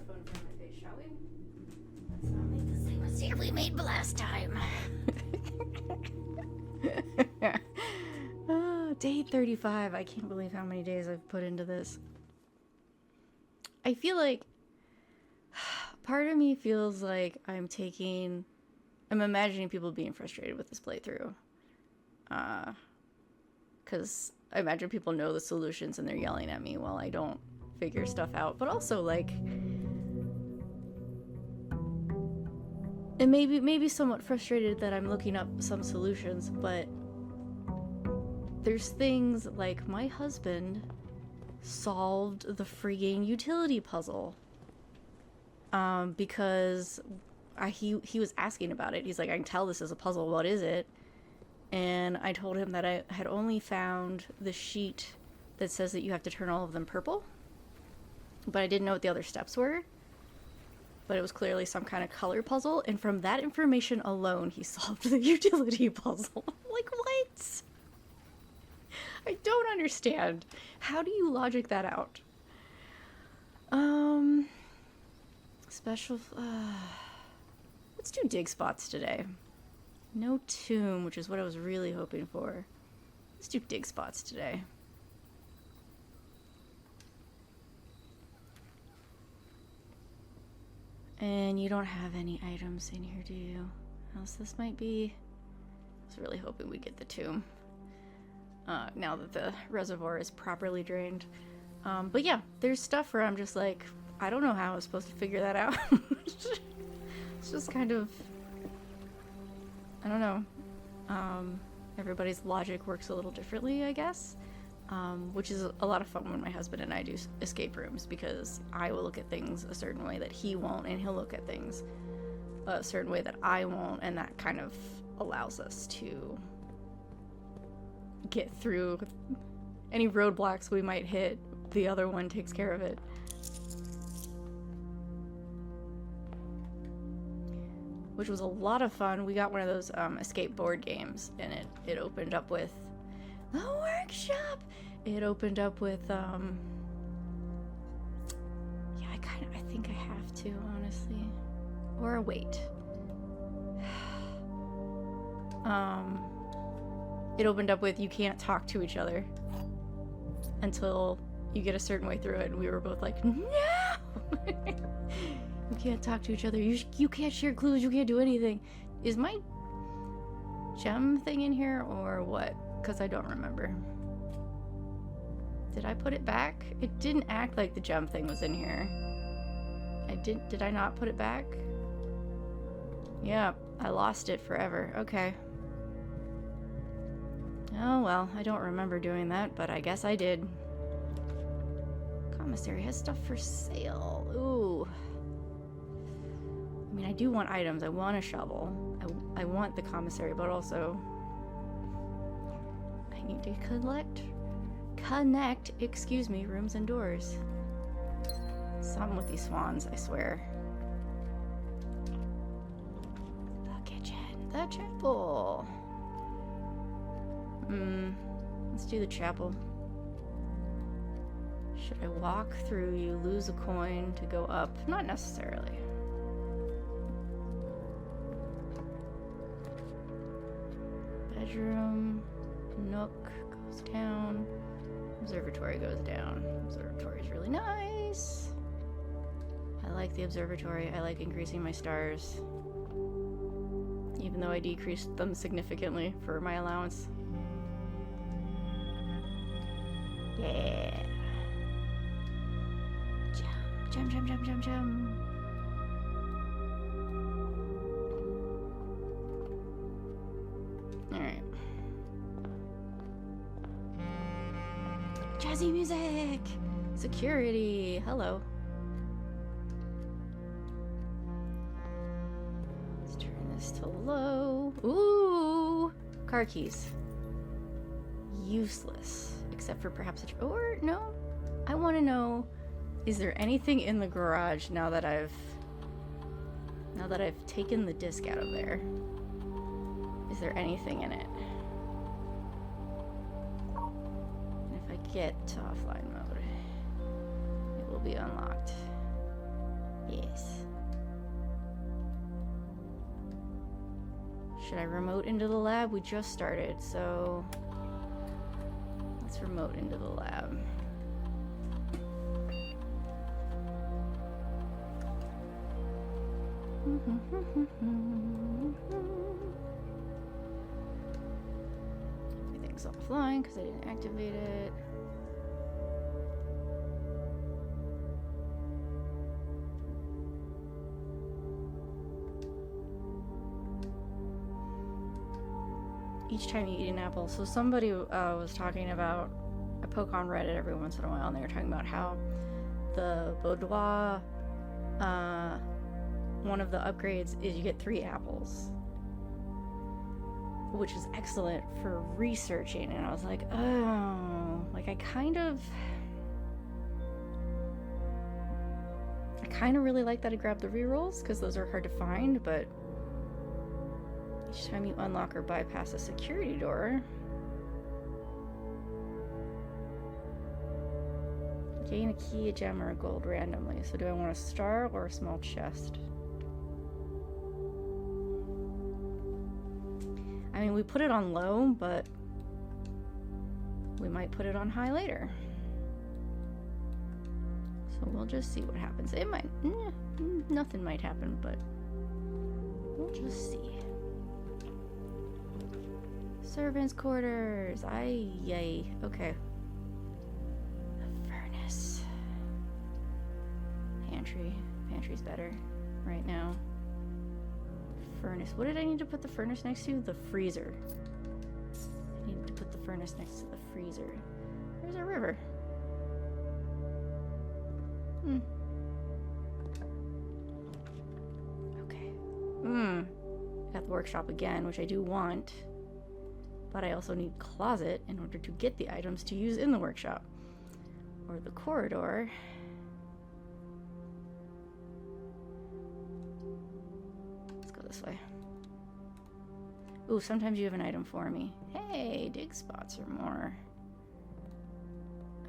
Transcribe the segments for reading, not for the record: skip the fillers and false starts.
microphone in front of my face, shall we? Let's not make the same mistake we made last time. Day 35. I can't believe how many days I've put into this. I feel like part of me feels like I'm imagining people being frustrated with this playthrough. Because I imagine people know the solutions and they're yelling at me while I don't figure stuff out. But also, like, and maybe somewhat frustrated that I'm looking up some solutions, but there's things like my husband solved the frigging utility puzzle. Because he was asking about it. He's like, I can tell this is a puzzle. What is it? And I told him that I had only found the sheet that says that you have to turn all of them purple. But I didn't know what the other steps were. But it was clearly some kind of color puzzle. And from that information alone, he solved the utility puzzle. Like, what? I don't understand. How do you logic that out? Special... let's do dig spots today. No tomb, which is what I was really hoping for. Let's do dig spots today. And you don't have any items in here, do you? Else this might be... I was really hoping we'd get the tomb. Now that the reservoir is properly drained. But yeah, there's stuff where I'm just like, I don't know how I was supposed to figure that out. It's just kind of... I don't know. Everybody's logic works a little differently, I guess. Which is a lot of fun when my husband and I do escape rooms, because I will look at things a certain way that he won't, and he'll look at things a certain way that I won't, and that kind of allows us to get through any roadblocks we might hit. The other one takes care of it. Which was a lot of fun. We got one of those escape board games, and it opened up with the workshop. It opened up with yeah, I think I have to, honestly. Or wait. It opened up with you can't talk to each other until you get a certain way through it, and we were both like, no. You can't talk to each other. You can't share clues. You can't do anything. Is my gem thing in here or what? Because I don't remember. Did I put it back? It didn't act like the gem thing was in here. Did I not put it back? Yeah, I lost it forever. Okay. Oh well, I don't remember doing that, but I guess I did. Commissary has stuff for sale. Ooh. I mean, I do want items. I want a shovel. I want the commissary, but also I need to connect, excuse me, rooms and doors. Something with these swans, I swear. The kitchen, the chapel. Let's do the chapel. Should I walk through you, lose a coin to go up? Not necessarily. Bedroom, nook goes down, observatory goes down. Observatory is really nice. I like the observatory. I like increasing my stars, even though I decreased them significantly for my allowance. Yeah. Jump. Alright. Jazzy music! Security! Hello. Let's turn this to low. Ooh! Car keys. Useless. Except for perhaps a... Or, no. I want to know, is there anything in the garage now that I've taken the disc out of there? Is there anything in it? And if I get to offline mode, it will be unlocked. Should I remote into the lab? We just started, so let's remote into the lab. Everything's offline because I didn't activate it. Each time you eat an apple. So somebody was talking about, I poke on Reddit every once in a while, and they were talking about how the boudoir, one of the upgrades is you get 3 apples, which is excellent for researching. And I was like, oh, like I kind of really like that I grabbed the rerolls because those are hard to find, but each time you unlock or bypass a security door, gain a key, a gem, or a gold randomly. So do I want a star or a small chest? I mean, we put it on low, but we might put it on high later. So we'll just see what happens. It might, nothing might happen, but we'll just see. Servants' quarters. Ay, yay. Okay. The furnace. Pantry. Pantry's better right now. Furnace. What did I need to put the furnace next to? The freezer. I needed to put the furnace next to the freezer. There's a river. Okay. Got the workshop again, which I do want. But I also need closet in order to get the items to use in the workshop. Or the corridor. Let's go this way. Ooh, sometimes you have an item for me. Hey, dig spots or more.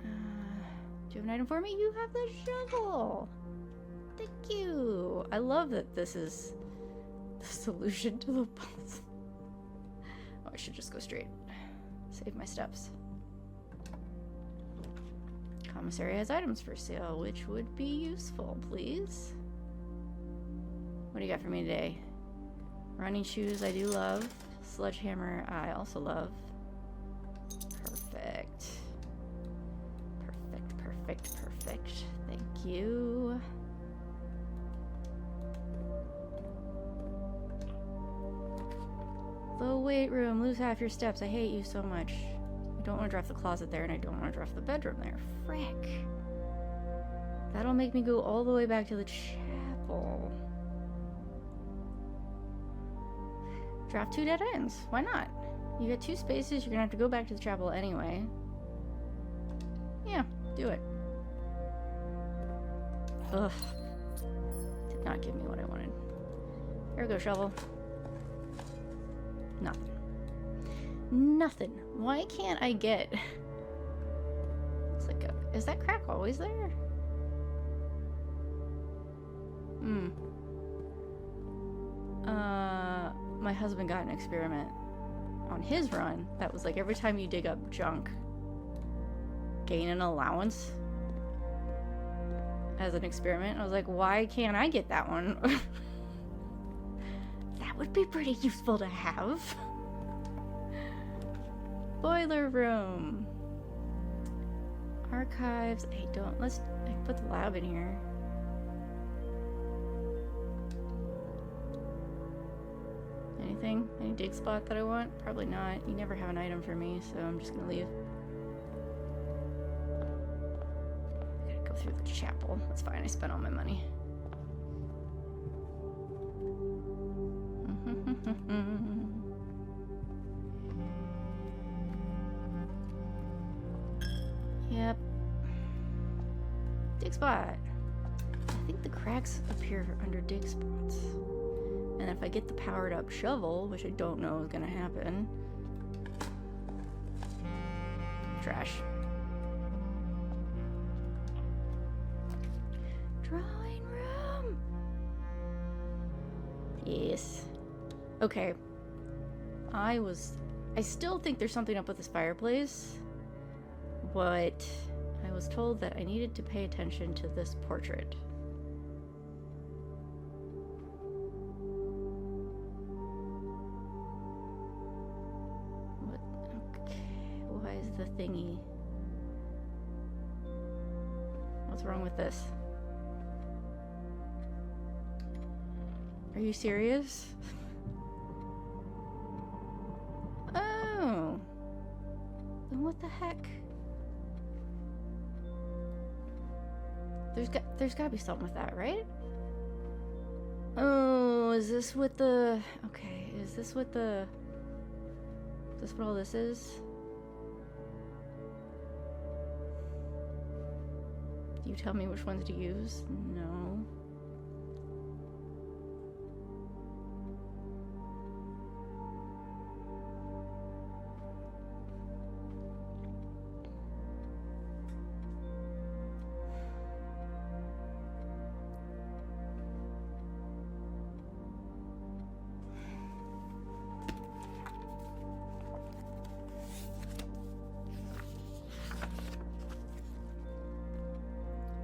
Do you have an item for me? You have the shovel! Thank you! I love that this is the solution to the puzzle. I should just go straight. Save my steps. Commissary has items for sale, which would be useful, please. What do you got for me today? Running shoes, I do love. Sledgehammer, I also love. Perfect. Perfect, perfect, perfect. Thank you. The weight room, lose half your steps. I hate you so much. I don't want to draft the closet there, and I don't want to draft the bedroom there. Frick. That'll make me go all the way back to the chapel. Draft 2 dead ends. Why not? You get 2 spaces, you're gonna have to go back to the chapel anyway. Yeah, do it. Ugh. Did not give me what I wanted. Here we go, shovel. Nothing. Nothing. Why can't I get... Looks like a... Is that crack always there? My husband got an experiment on his run that was like every time you dig up junk, gain an allowance as an experiment. I was like, why can't I get that one? That would be pretty useful to have. Boiler room. Archives. I put the lab in here. Anything? Any dig spot that I want? Probably not. You never have an item for me, so I'm just gonna leave. I gotta go through the chapel. That's fine, I spent all my money. Yep. Dig spot. I think the cracks appear under dig spots. And if I get the powered up shovel, which I don't know is gonna happen. Trash. Drawing room. Yes. Okay. I still think there's something up with this fireplace, but I was told that I needed to pay attention to this portrait. What? Okay. Why is the thingy? What's wrong with this? Are you serious? Oh. Then what the heck? There's gotta be something with that, right? Oh, is this what the... Okay, is this what the... Is this what all this is? You tell me which ones to use? No.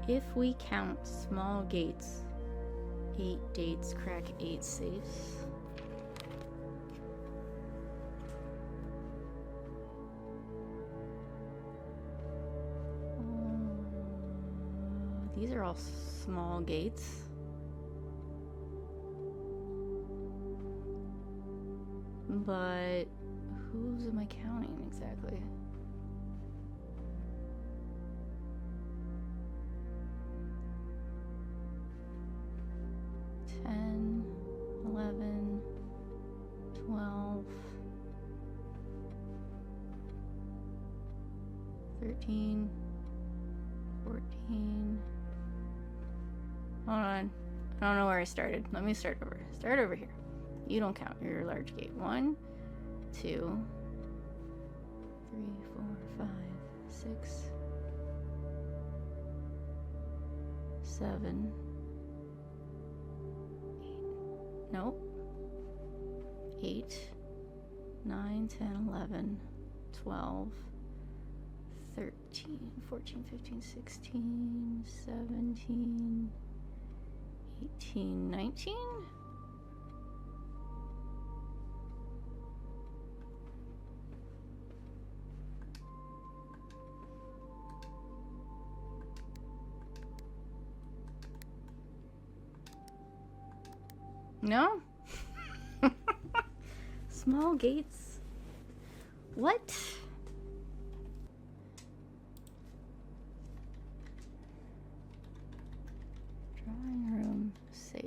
If we count small gates, 8 dates crack 8 safes. These are all small gates. But whose am I counting exactly? $10, $11, $12, $13, $14. Hold on. I don't know where I started. Let me start over. Start over here. You don't count. You're a large gate. 1, 2, 3, 4, 5, 6, 7. Nope. 8, 9, 10, 11, 12, 13, 14, 15, 16, 17, 18, 19? No? Small gates? What? Drawing room safe.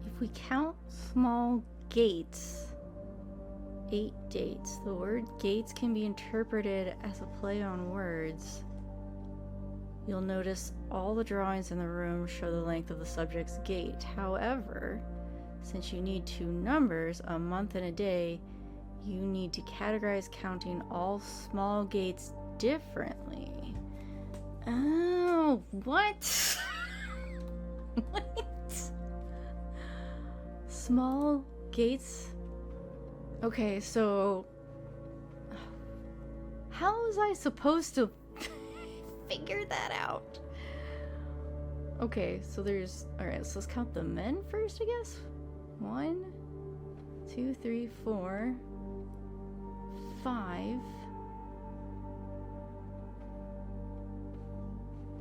If we count small gates, 8 dates. The word gates can be interpreted as a play on words. You'll notice all the drawings in the room show the length of the subject's gate. However, since you need 2 numbers, a month and a day, you need to categorize counting all small gates differently. Oh, what? What? Small gates? Okay, so how was I supposed to figure that out? Okay, so there's... Alright, so let's count the men first, I guess. 1, 2, 3, 4, 5,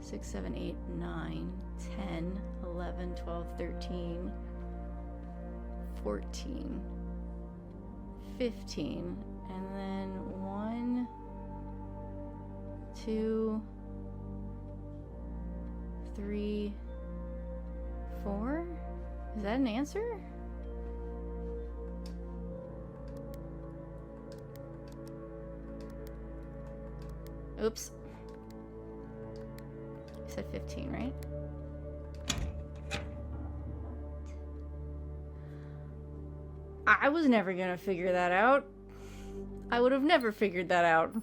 6, 7, 8, 9, 10, 11, 12, 13, 14, 15, and then 1, 2, 3, 4? Is that an answer? Oops. You said 15, right? I was never gonna figure that out. I would have never figured that out.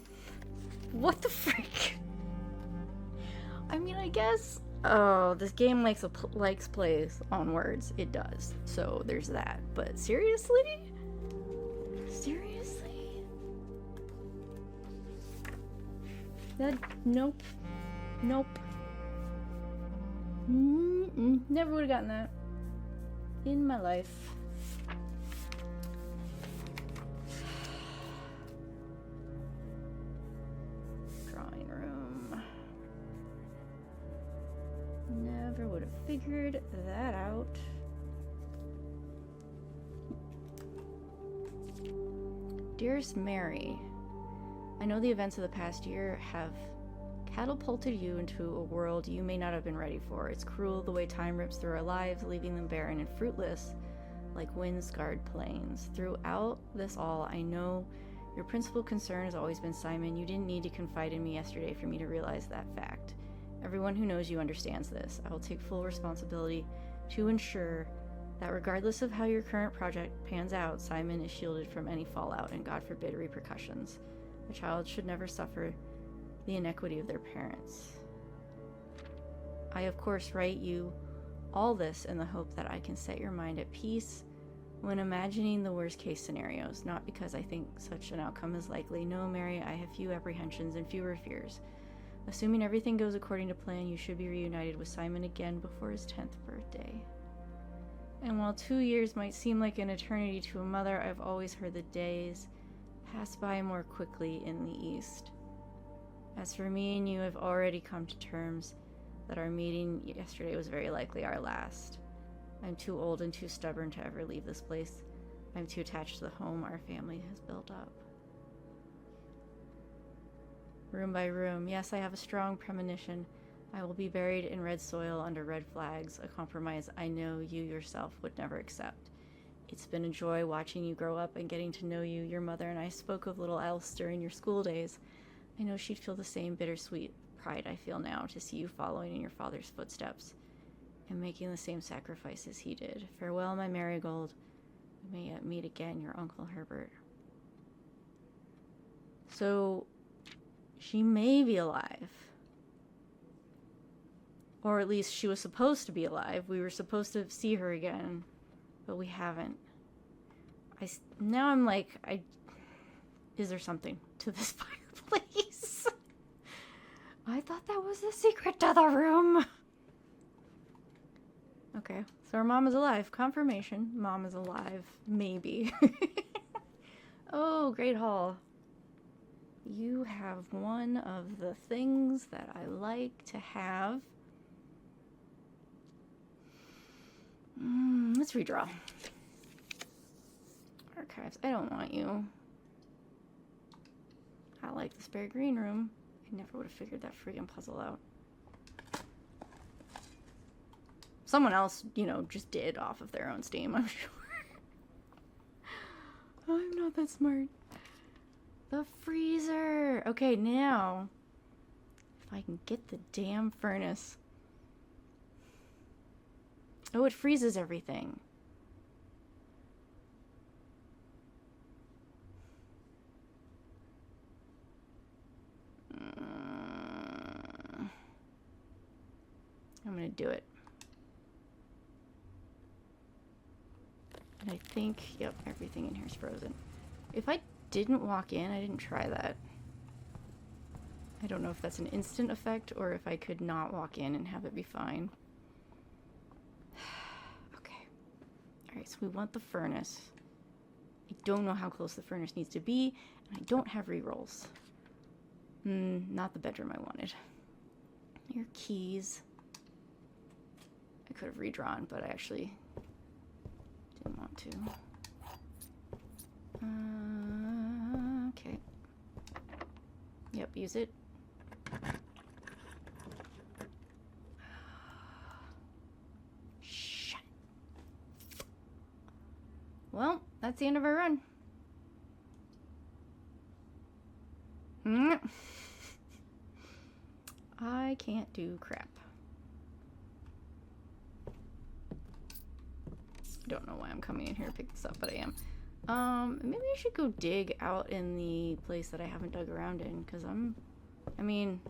What the frick? I mean, I guess... Oh, this game likes plays on words. It does. So there's that. But seriously? Seriously? That... Nope. Nope. Never would have gotten that. In my life. Drawing room. Never would have figured that out. Dearest Mary, I know the events of the past year have catapulted you into a world you may not have been ready for. It's cruel the way time rips through our lives, leaving them barren and fruitless like wind-scarred plains. Throughout this all, I know your principal concern has always been Simon. You didn't need to confide in me yesterday for me to realize that fact. Everyone who knows you understands this. I will take full responsibility to ensure that regardless of how your current project pans out, Simon is shielded from any fallout and, God forbid, repercussions. A child should never suffer the inequity of their parents. I, of course, write you all this in the hope that I can set your mind at peace when imagining the worst-case scenarios, not because I think such an outcome is likely. No, Mary, I have few apprehensions and fewer fears. Assuming everything goes according to plan, you should be reunited with Simon again before his 10th birthday. And while 2 years might seem like an eternity to a mother, I've always heard the days pass by more quickly in the East. As for me and you, I've already come to terms that our meeting yesterday was very likely our last. I'm too old and too stubborn to ever leave this place. I'm too attached to the home our family has built up. Room by room, yes, I have a strong premonition. I will be buried in red soil under red flags, a compromise I know you yourself would never accept. It's been a joy watching you grow up and getting to know you. Your mother and I spoke of little Else during your school days. I know she'd feel the same bittersweet pride I feel now to see you following in your father's footsteps and making the same sacrifices he did. Farewell, my marigold. We may yet meet again, your Uncle Herbert. So, she may be alive. Or at least she was supposed to be alive. We were supposed to see her again, but we haven't. Now I'm like, is there something to this fireplace? I thought that was the secret to the room. Okay, so our mom is alive. Confirmation. Mom is alive. Maybe. Oh, Great Hall. You have one of the things that I like to have. Let's redraw. Archives. I don't want you. I like the spare green room. I never would have figured that friggin' puzzle out. Someone else, you know, just did off of their own steam, I'm sure. I'm not that smart. The freezer. Okay, now, if I can get the damn furnace. Oh, it freezes everything. I'm gonna do it. And I think, yep, everything in here is frozen. If I didn't walk in, I didn't try that. I don't know if that's an instant effect or if I could not walk in and have it be fine. Okay. Alright, so we want the furnace. I don't know how close the furnace needs to be, and I don't have rerolls. Not the bedroom I wanted. Your keys. I could have redrawn, but I actually didn't want to. Okay. Yep, use it. Shit. Well, that's the end of our run. I can't do crap. Don't know why I'm coming in here to pick this up, but I am. Maybe I should go dig out in the place that I haven't dug around in, because I mean,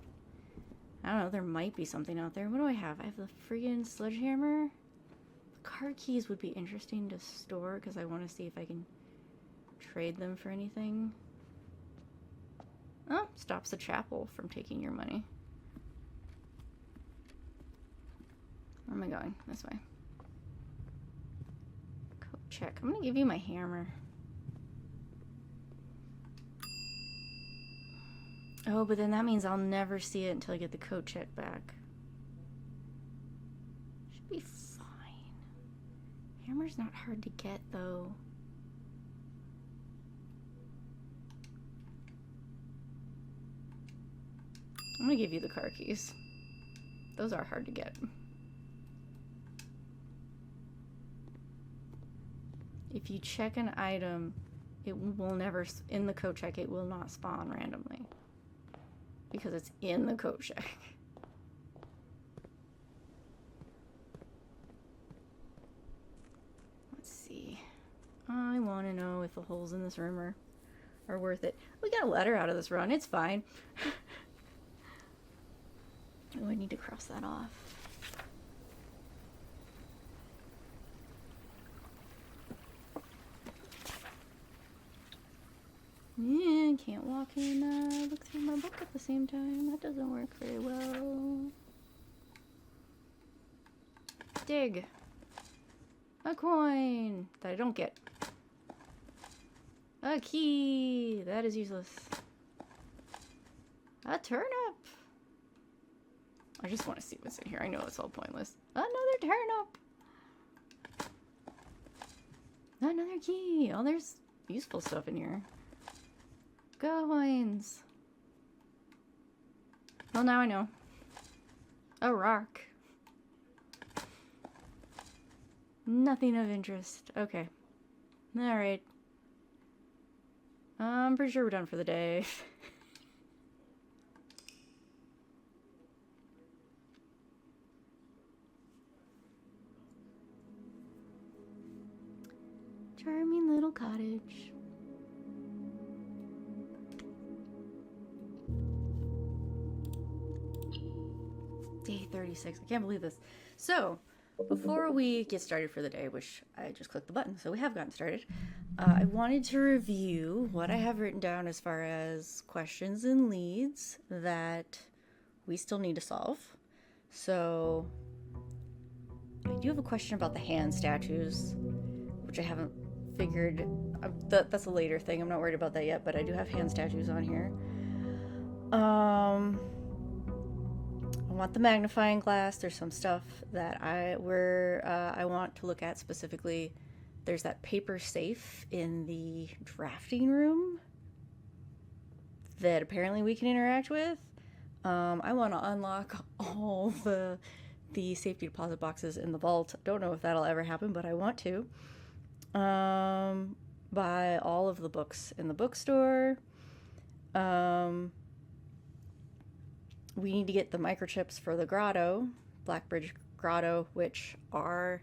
I don't know, there might be something out there. What do I have? I have the friggin' sledgehammer. The car keys would be interesting to store, because I want to see if I can trade them for anything. Oh, stops the chapel from taking your money. Where am I going? This way. Coat check. I'm gonna give you my hammer. Oh, but then that means I'll never see it until I get the coat check back. Should be fine. Hammer's not hard to get, though. I'm gonna give you the car keys. Those are hard to get. If you check an item, it will never, in the coat check, it will not spawn randomly. Because it's in the coat check. Let's see. I want to know if the holes in this room are worth it. We got a letter out of this run. It's fine. Oh, I need to cross that off. Yeah, can't walk and look through my book at the same time. That doesn't work very well. Dig. A coin that I don't get. A key. That is useless. A turnip. I just want to see what's in here. I know it's all pointless. Another turnip. Another key. Oh, there's useful stuff in here. Coins. Well, now I know. A rock. Nothing of interest. Okay. Alright. I'm pretty sure we're done for the day. Charming little cottage. Day 36. I can't believe this. So, before we get started for the day, which I just clicked the button, so we have gotten started, I wanted to review what I have written down as far as questions and leads that we still need to solve. So, I do have a question about the hand statues, which I haven't figured. That's a later thing. I'm not worried about that yet, but I do have hand statues on here. I want the magnifying glass. There's some stuff that I want to look at specifically. There's that paper safe in the drafting room that apparently we can interact with. I want to unlock all the safety deposit boxes in the vault. Don't know if that'll ever happen, but I want to. Buy all of the books in the bookstore. We need to get the microchips for the grotto, Blackbridge Grotto, which are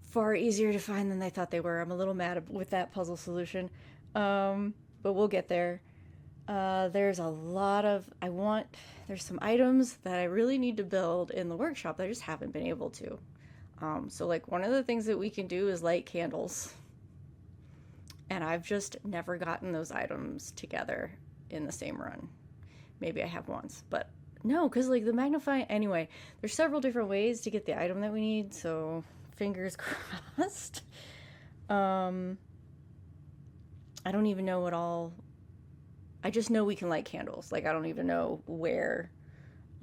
far easier to find than I thought they were. I'm a little mad with that puzzle solution, but we'll get there. There's a lot of, there's some items that I really need to build in the workshop that I just haven't been able to. So like one of the things that we can do is light candles. And I've just never gotten those items together in the same run. Maybe I have once, but no, because like the magnifying, anyway, there's several different ways to get the item that we need, so fingers crossed. I don't even know what all... I just know we can light candles. Like, I don't even know where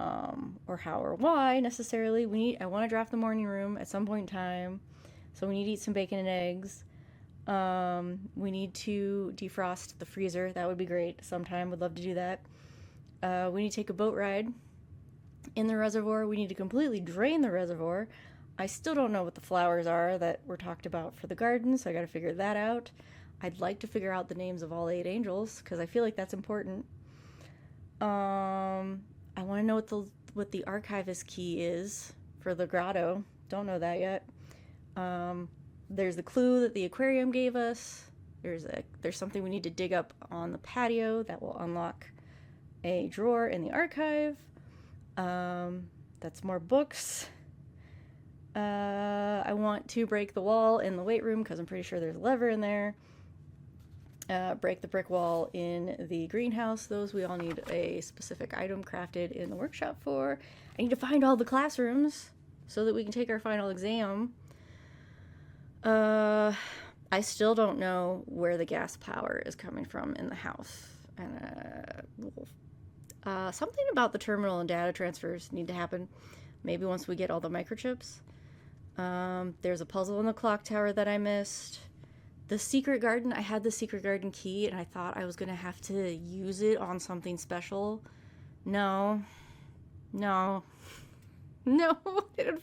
or how or why necessarily. I want to draft the morning room at some point in time. So we need to eat some bacon and eggs. We need to defrost the freezer. That would be great sometime. Would love to do that. We need to take a boat ride in the reservoir. We need to completely drain the reservoir. I still don't know what the flowers are that were talked about for the garden, so I got to figure that out. I'd like to figure out the names of all 8 angels because I feel like that's important. I want to know what the archivist key is for the grotto. Don't know that yet. There's the clue that the aquarium gave us. There's something we need to dig up on the patio that will unlock a drawer in the archive. That's more books. I want to break the wall in the weight room because I'm pretty sure there's a lever in there. Break the brick wall in the greenhouse. Those we all need a specific item crafted in the workshop for. I need to find all the classrooms so that we can take our final exam. I still don't know where the gas power is coming from in the house. And something about the terminal and data transfers need to happen. Maybe once we get all the microchips. There's a puzzle in the clock tower that I missed. The secret garden, I had the secret garden key and I thought I was going to have to use it on something special. No. It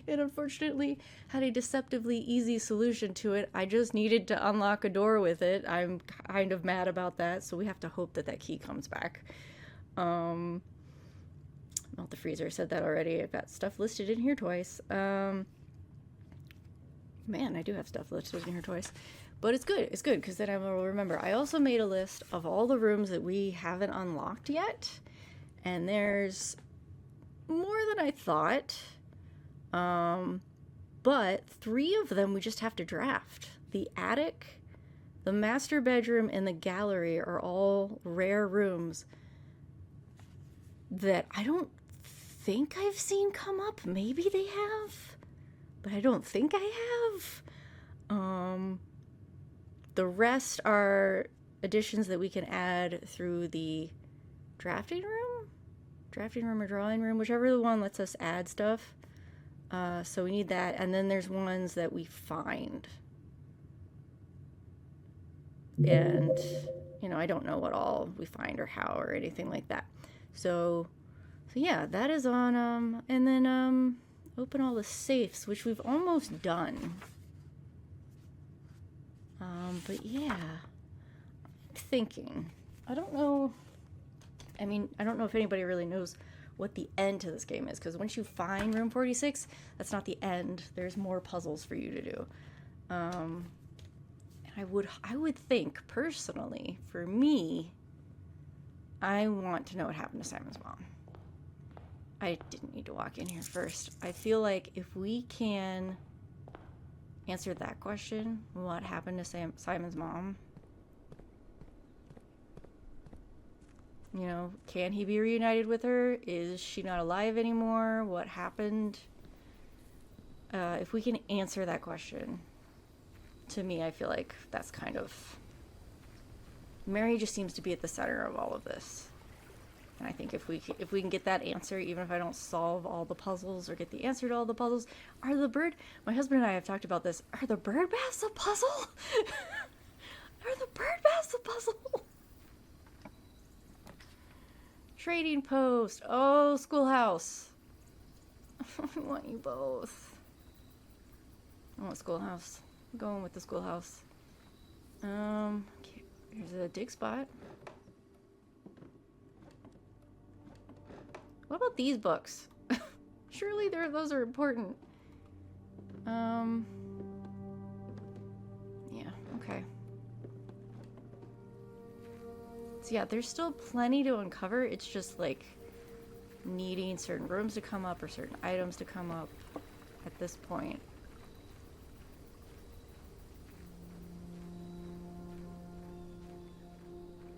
unfortunately had a deceptively easy solution to it. I just needed to unlock a door with it. I'm kind of mad about that, so we have to hope that key comes back. Not the freezer, I said that already. I've got stuff listed in here twice. Man, I do have stuff listed in here twice. But it's good, because then I will remember. I also made a list of all the rooms that we haven't unlocked yet. And there's more than I thought. But 3 of them we just have to draft. The attic, the master bedroom, and the gallery are all rare rooms that I don't think I've seen come up. Maybe they have, but I don't think I have. The rest are additions that we can add through the drafting room or drawing room, whichever one lets us add stuff. So we need that. And then there's ones that we find. And, I don't know what all we find or how or anything like that. So yeah, that is on, and then, open all the safes, which we've almost done. But yeah, I'm thinking, I don't know if anybody really knows what the end to this game is, because once you find room 46, that's not the end. There's more puzzles for you to do. And I would think, personally, for me, I want to know what happened to Simon's mom. I didn't need to walk in here first. I feel like if we can answer that question, what happened to Simon's mom? Can he be reunited with her? Is she not alive anymore? What happened? If we can answer that question, to me, I feel like that's kind of... Mary just seems to be at the center of all of this. And I think if we can get that answer, even if I don't solve all the puzzles or get the answer to all the puzzles, my husband and I have talked about this, are the bird baths a puzzle? Are the bird baths a puzzle? Trading post. Oh, schoolhouse. I want you both. I want schoolhouse. I'm going with the schoolhouse. Okay, here's a dig spot. What about these books? Surely those are important. Yeah, okay. So yeah, there's still plenty to uncover. It's just like needing certain rooms to come up or certain items to come up at this point.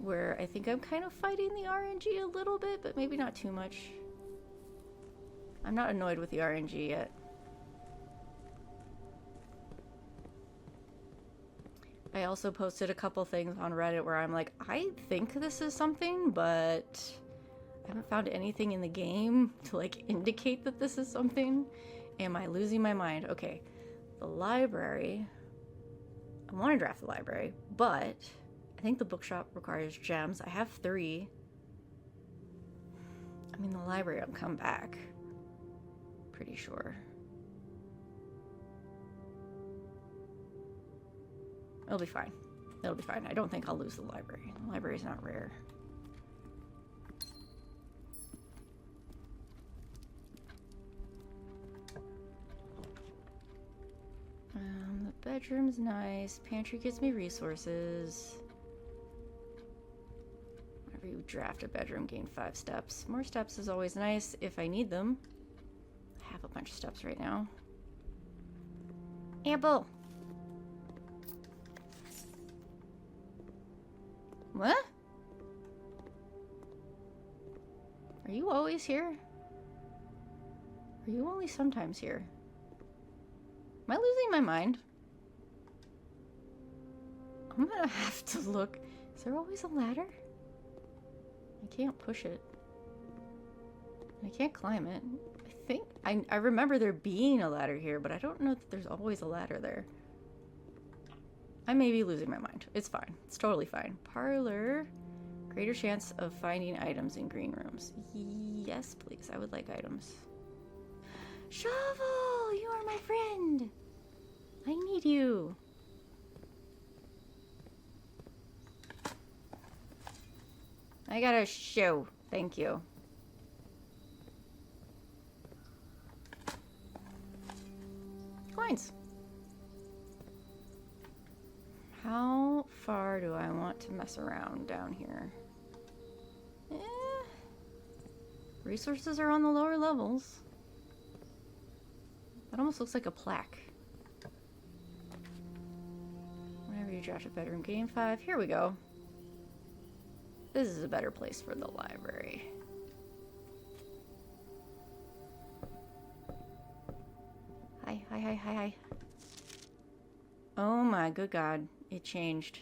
Where I think I'm kind of fighting the RNG a little bit, but maybe not too much. I'm not annoyed with the RNG yet. I I also posted a couple things on Reddit where I'm like, I think this is something, but I haven't found anything in the game to like indicate that this is something. Am I losing my mind? Okay, the library. I want to draft the library, but I think the bookshop requires gems. I have 3. I mean, the library will come back. Pretty sure. It'll be fine. It'll be fine. I don't think I'll lose the library. The library's not rare. The bedroom's nice. Pantry gives me resources. Whenever you draft a bedroom, gain 5 steps. More steps is always nice if I need them. I have a bunch of steps right now. Ample! What? Are you always here? Are you only sometimes here? Am I losing my mind? I'm gonna have to look. Is there always a ladder? I can't push it. I can't climb it. I think I remember there being a ladder here, but I don't know that there's always a ladder there. I may be losing my mind. It's fine. It's totally fine. Parlor. Greater chance of finding items in green rooms. Yes, please. I would like items. Shovel! You are my friend! I need you. I got a shoe. Thank you. Coins. How far do I want to mess around down here? Resources are on the lower levels. That almost looks like a plaque. Whenever you draft a bedroom, gain 5. Here we go. This is a better place for the library. Hi, hi, hi, hi, hi. Oh my good God, it changed.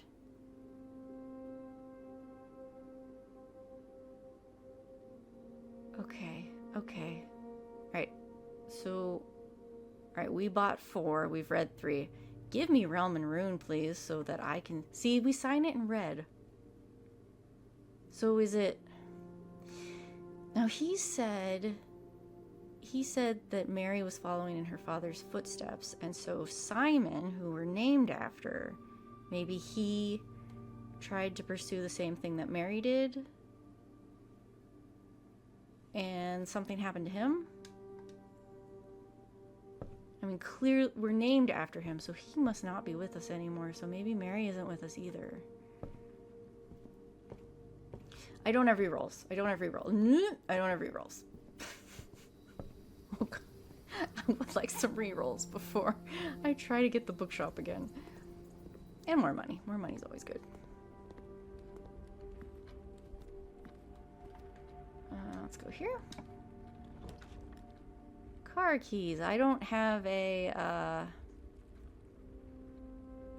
Okay, okay. Alright, so... Alright, we bought 4, we've read 3. Give me Realm and Rune, please, so that I can... See, we sign it in red. So is it... Now he said that Mary was following in her father's footsteps, and so Simon, who we're named after, maybe he tried to pursue the same thing that Mary did, and something happened to him? I mean, clearly, we're named after him, so he must not be with us anymore, so maybe Mary isn't with us either. I don't have rerolls. I don't have rerolls. I don't have rerolls. Oh, God. I would like some rerolls before I try to get the bookshop again. And more money. More money's always good. Let's go here. Car keys. I don't have a,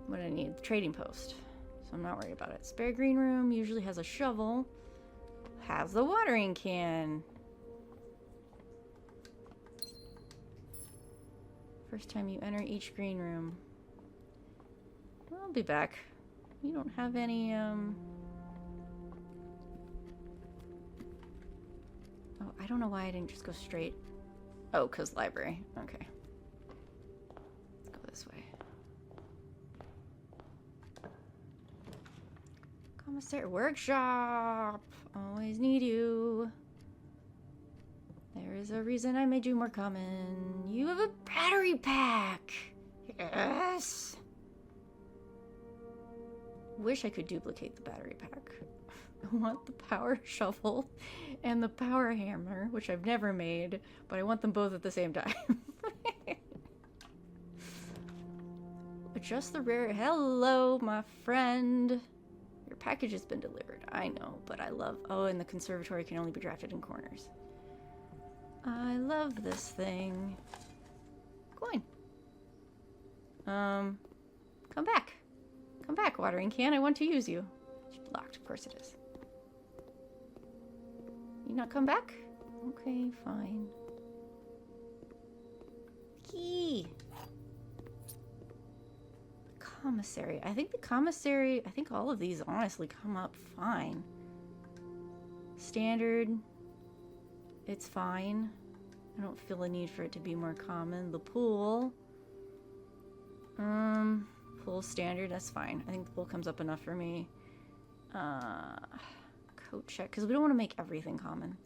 what do I need? Trading post. So I'm not worried about it. Spare green room usually has a shovel. Has the watering can. First time you enter each green room. I'll be back. You don't have any, Oh, I don't know why I didn't just go straight. Oh, 'cause library. Okay. Let's go this way. Commissary workshop. Always need you. There is a reason I made you more common. You have a battery pack. Yes. Wish I could duplicate the battery pack. I want the power shovel and the power hammer, which I've never made, but I want them both at the same time. Adjust the rear. Hello, my friend. Your package has been delivered. I know, but I love... Oh, and the conservatory can only be drafted in corners. I love this thing. Coin. Come back. Come back, watering can. I want to use you. Locked, of course it is. You not come back? Okay, fine. Key. Commissary. I think the commissary, I think all of these honestly come up fine. Standard. It's fine. I don't feel a need for it to be more common. The pool. Pool standard, that's fine. I think the pool comes up enough for me. Coat check, because we don't want to make everything common.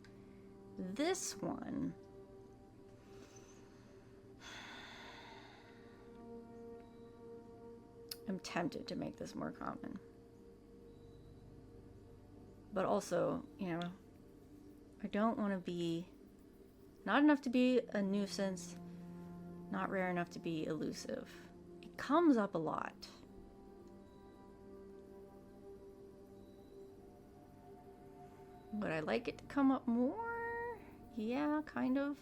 This one. I'm tempted to make this more common. But also, you know, I don't want to be not enough to be a nuisance, not rare enough to be elusive. It comes up a lot. Would I like it to come up more? Yeah, kind of.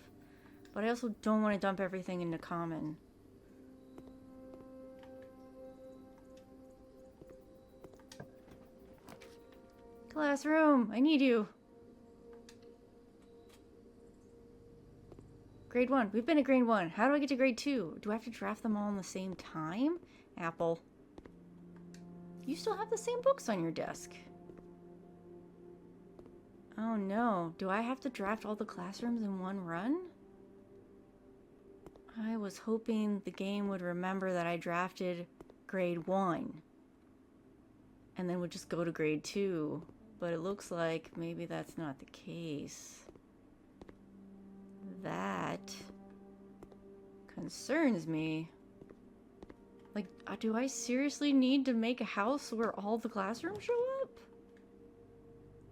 But I also don't want to dump everything into common. Classroom, I need you. Grade 1. We've been at grade 1. How do I get to grade 2? Do I have to draft them all in the same time? Apple. You still have the same books on your desk. Oh no. Do I have to draft all the classrooms in one run? I was hoping the game would remember that I drafted grade 1. And then would just go to grade 2. But it looks like maybe that's not the case. That concerns me. Like, do I seriously need to make a house where all the classrooms show up?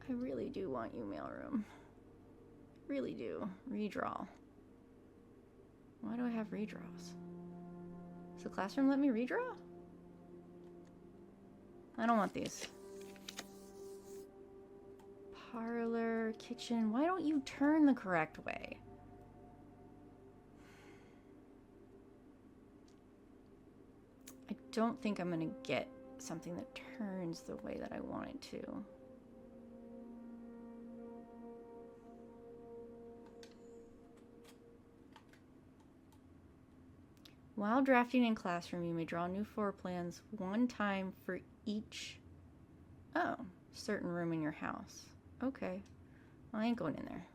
I really do want you, mailroom. Really do. Redraw. Why do I have redraws? Does the classroom let me redraw? I don't want these. Parlor, kitchen. Why don't you turn the correct way? I don't think I'm gonna get something that turns the way that I want it to. While drafting in classroom, you may draw new floor plans one time for each, certain room in your house. Okay. Well, I ain't going in there.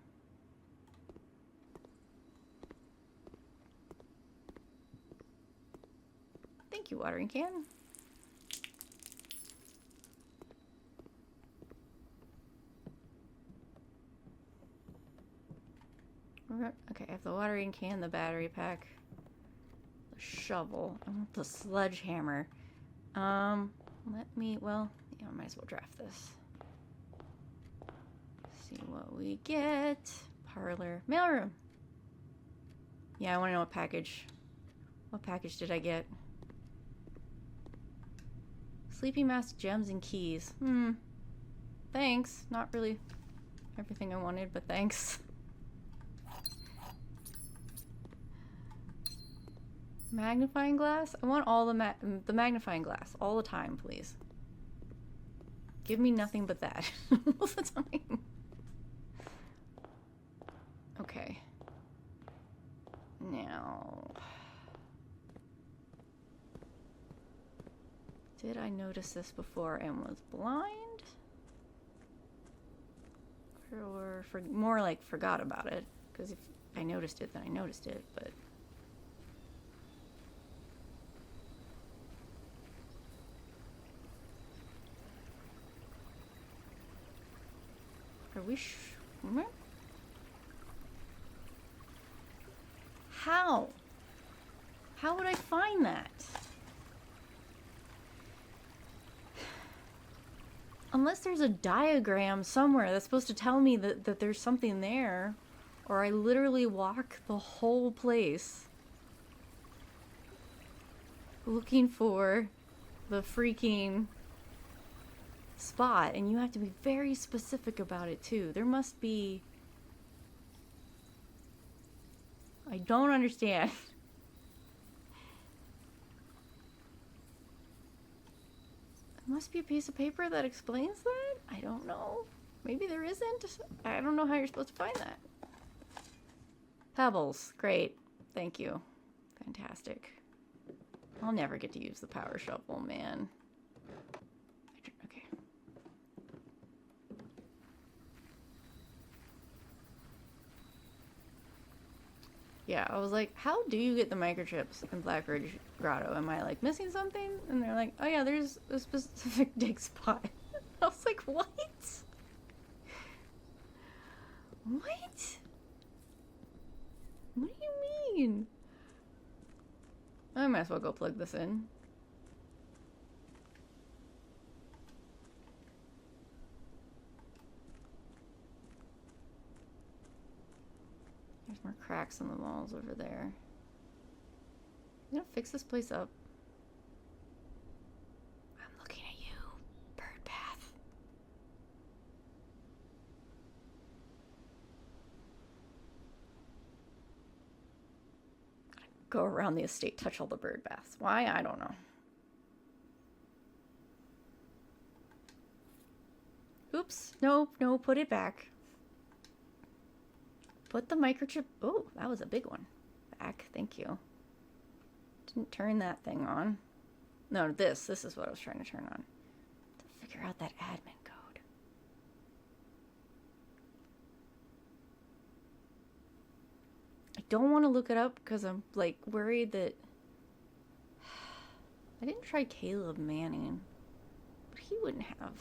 Thank you, watering can. Okay, I have the watering can, the battery pack, the shovel. I want the sledgehammer. Well, yeah, I might as well draft this. See what we get. Parlor. Mailroom. Yeah, I want to know what package. What package did I get? Sleepy mask, gems, and keys. Thanks. Not really everything I wanted, but thanks. Magnifying glass? I want all the magnifying glass all the time, please. Give me nothing but that all the time. Okay. Now, did I notice this before and was blind? Or more like forgot about it? Because if I noticed it, then I noticed it, but... Are we How? How would I find that? Unless there's a diagram somewhere that's supposed to tell me that there's something there, or I literally walk the whole place looking for the freaking spot, and you have to be very specific about it too. There must be... I don't understand. must be a piece of paper that explains that? I don't know. Maybe there isn't. I don't know how you're supposed to find that. Pebbles. Great. Thank you. Fantastic. I'll never get to use the power shovel, man. Okay. Yeah, I was like, how do you get the microchips in Blackridge Grotto? Am I, like, missing something? And they're like, oh yeah, there's a specific dig spot. I was like, what? What? What do you mean? I might as well go plug this in. There's more cracks in the walls over there. You gonna fix this place up? I'm looking at you, bird bath. Go around the estate, touch all the bird baths. Why? I don't know. Oops. No, put it back. Put the microchip... Oh, that was a big one. Back, thank you. Didn't turn that thing on. No, this is what I was trying to turn on. To figure out that admin code. I don't want to look it up because I'm, like, worried that... I didn't try Caleb Manning, but he wouldn't have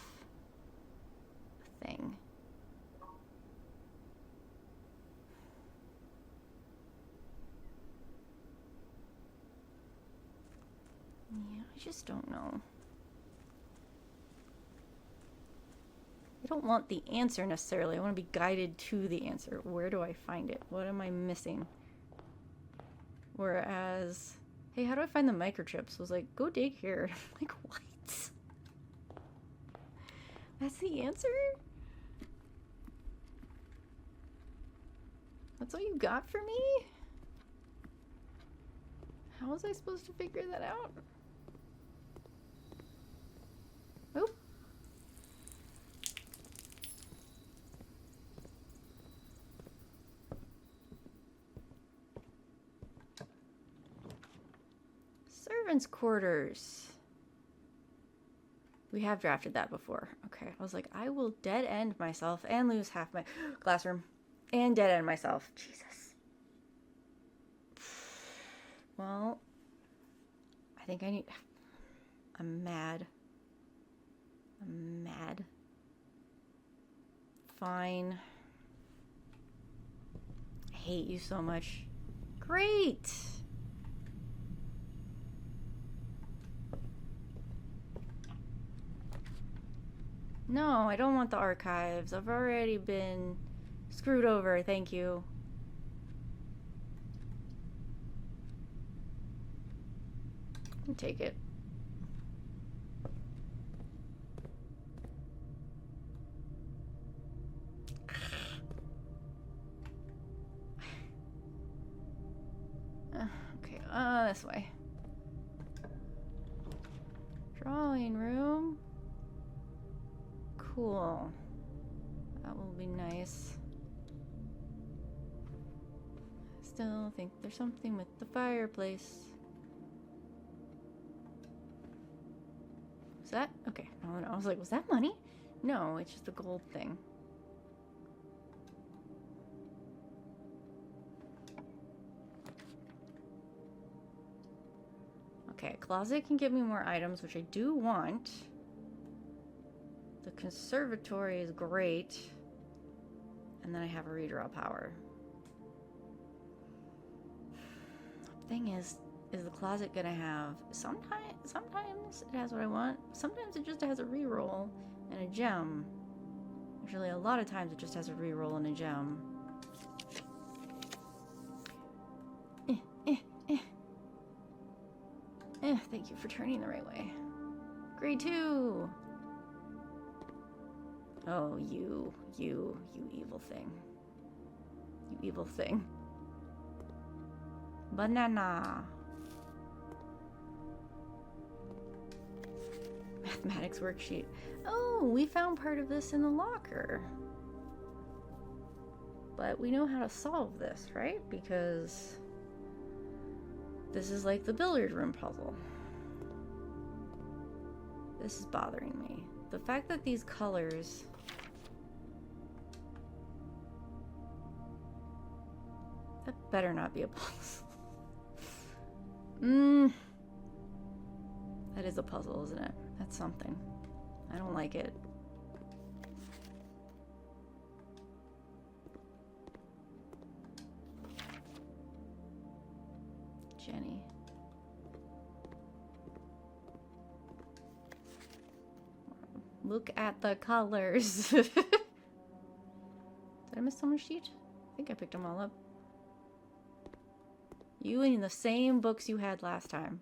a thing. Yeah, I just don't know. I don't want the answer necessarily. I want to be guided to the answer. Where do I find it? What am I missing? Whereas, hey, how do I find the microchips? I was like, go dig here. I'm like, what? That's the answer? That's all you got for me? How was I supposed to figure that out? Oh. Servants' quarters. We have drafted that before. Okay, I was like, I will dead end myself and lose half my classroom and dead end myself. Jesus. Well, I think I need... I'm mad. I'm mad. Fine. I hate you so much. Great! No, I don't want the archives. I've already been screwed over, thank you. I'll take it. Okay, this way. Drawing room. Cool. That will be nice. Still think there's something with the fireplace. Was that? Okay. Oh, no. I was like, was that money? No, it's just the gold thing. Okay, a closet can give me more items, which I do want. The conservatory is great. And then I have a redraw power. Thing is the closet gonna have... Sometimes it has what I want. Sometimes it just has a reroll and a gem. Actually, a lot of times it just has a reroll and a gem. Thank you for turning the right way. Grade 2! Oh, you evil thing. You evil thing. Banana. mathematics worksheet. Oh, we found part of this in the locker. But we know how to solve this, right? Because this is like the billiard room puzzle. This is bothering me. The fact that these colors... That better not be a puzzle. That is a puzzle, isn't it? That's something. I don't like it. Jenny. Look at the colors. Did I miss someone's sheet? I think I picked them all up. You in the same books you had last time.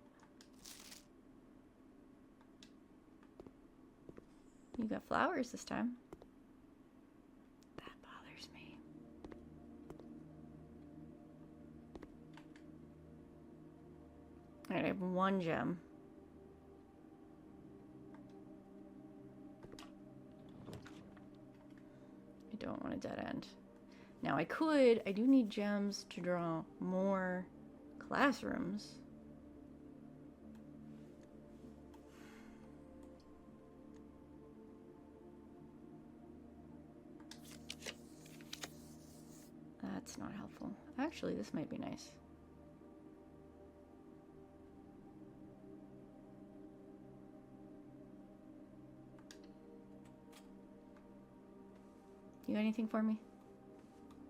You got flowers this time. That bothers me. Alright, I have one gem. I don't want a dead end. Now I do need gems to draw more classrooms. That's not helpful. Actually, this might be nice. You got anything for me?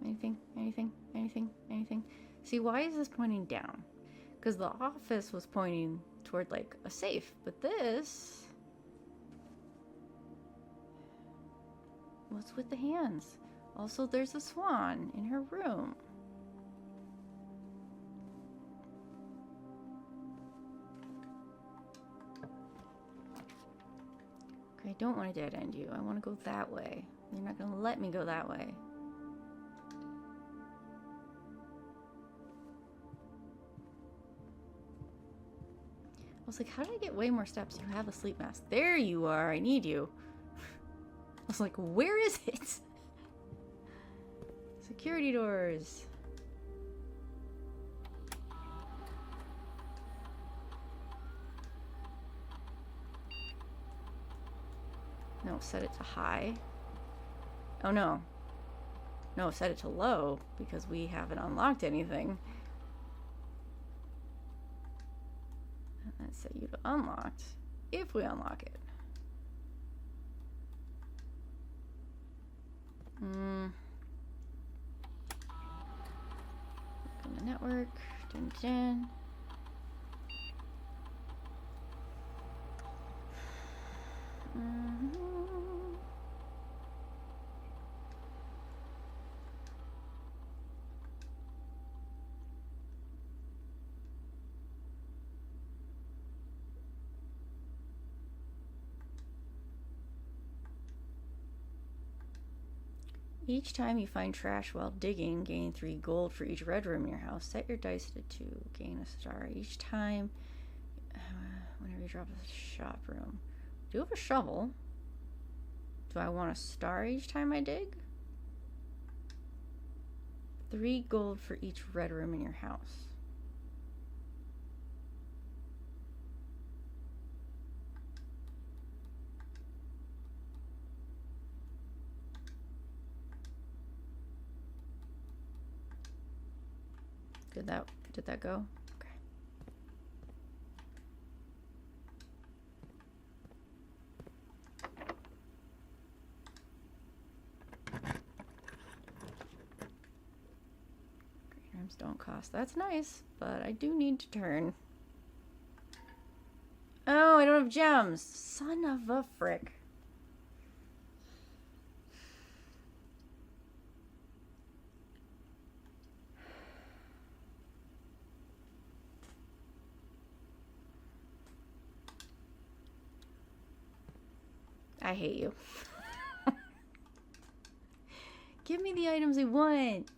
Anything? Anything? Anything? Anything? See, why is this pointing down? Because the office was pointing toward, like, a safe. But this... What's with the hands? Also, there's a swan in her room. Okay, I don't want to dead end you. I want to go that way. You're not going to let me go that way. I was like, how did I get way more steps? You have a sleep mask. There you are. I need you. I was like, where is it? Security doors. No, set it to high. Oh no. No, set it to low because we haven't unlocked anything. Let's set you to unlocked if we unlock it. Open the network. Dun, dun. Each time you find trash while digging, gain 3 gold for each red room in your house. Set your dice to 2, gain a star. Each time, whenever you drop a shop room. Do you have a shovel? Do I want a star each time I dig? 3 gold for each red room in your house. Did that go? Okay. Green rooms don't cost. That's nice, but I do need to turn. Oh, I don't have gems. Son of a frick. I hate you. Give me the items I want.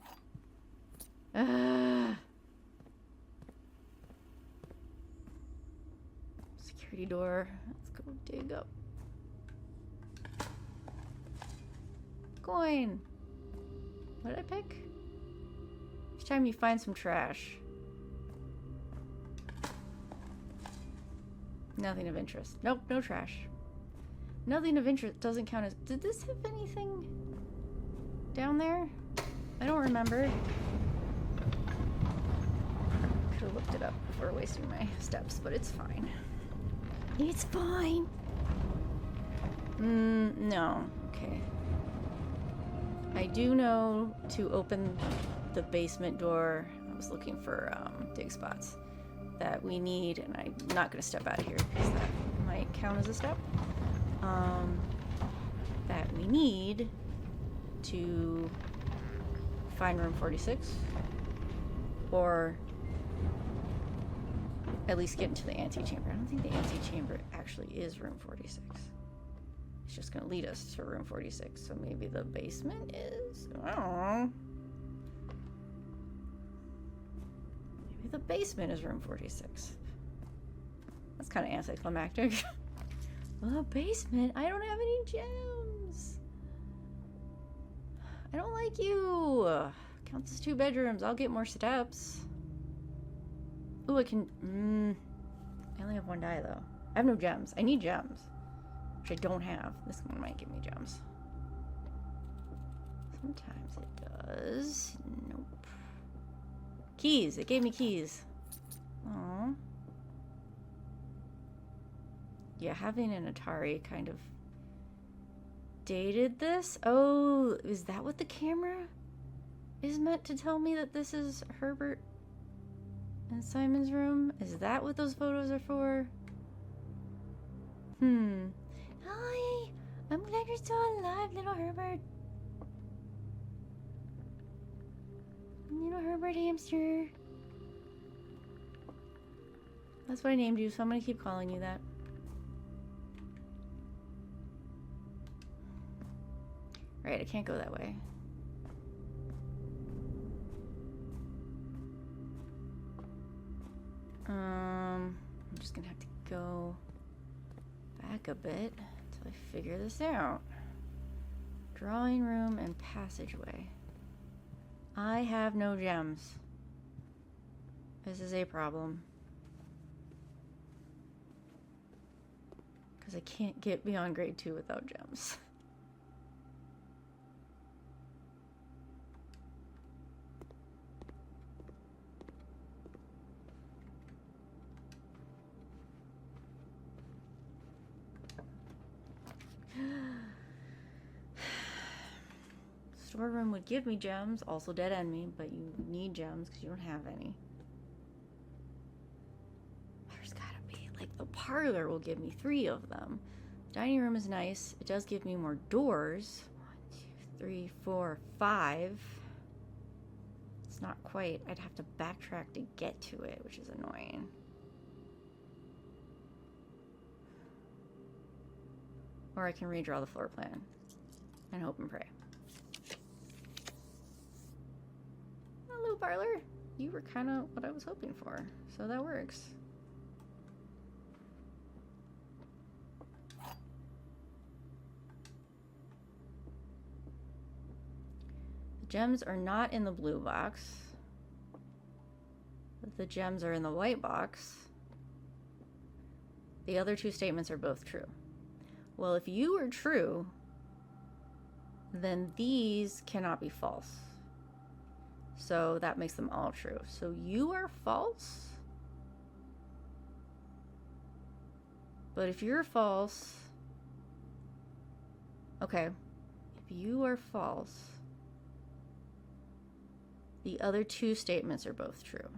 Security door. Let's go dig up coin. What did I pick? Each time you find some trash. Nothing of interest. Nope, no trash. Nothing of interest doesn't count as... Did this have anything down there? I don't remember. Could have looked it up before wasting my steps, but it's fine. It's fine. No. Okay. I do know to open the basement door. I was looking for dig spots that we need, and I'm not going to step out of here because that might count as a step. That we need to find room 46, or at least get into the antechamber. I don't think the antechamber actually is room 46. It's just going to lead us to room 46, so maybe the basement is? I don't know. Maybe the basement is room 46. That's kind of anticlimactic. The basement? I don't have any gems. I don't like you. Counts as 2 bedrooms. I'll get more steps. Ooh, I can... I only have 1 die, though. I have no gems. I need gems. Which I don't have. This one might give me gems. Sometimes it does. Nope. Keys. It gave me keys. Aww. Yeah, having an Atari kind of dated this. Oh, is that what the camera is meant to tell me, that this is Herbert and Simon's room? Is that what those photos are for? Hi, I'm glad you're still alive, little Herbert. Little Herbert hamster. That's what I named you, so I'm gonna keep calling you that. Right, I can't go that way. I'm just gonna have to go back a bit until I figure this out. Drawing room and passageway. I have no gems. This is a problem. Because I can't get beyond grade 2 without gems. Storeroom would give me gems, also dead end me, but you need gems because you don't have any. There's gotta be, like, the parlor will give me 3 of them. Dining room is nice. It does give me more doors. 1, 2, 3, 4, 5. It's not quite. I'd have to backtrack to get to it, which is annoying. Or I can redraw the floor plan and hope and pray. Hello, parlor. You were kind of what I was hoping for, so that works. The gems are not in the blue box. The gems are in the white box. The other 2 statements are both true. Well, if you are true, then these cannot be false. So that makes them all true. So you are false. But if you're false... Okay. If you are false, the other 2 statements are both true.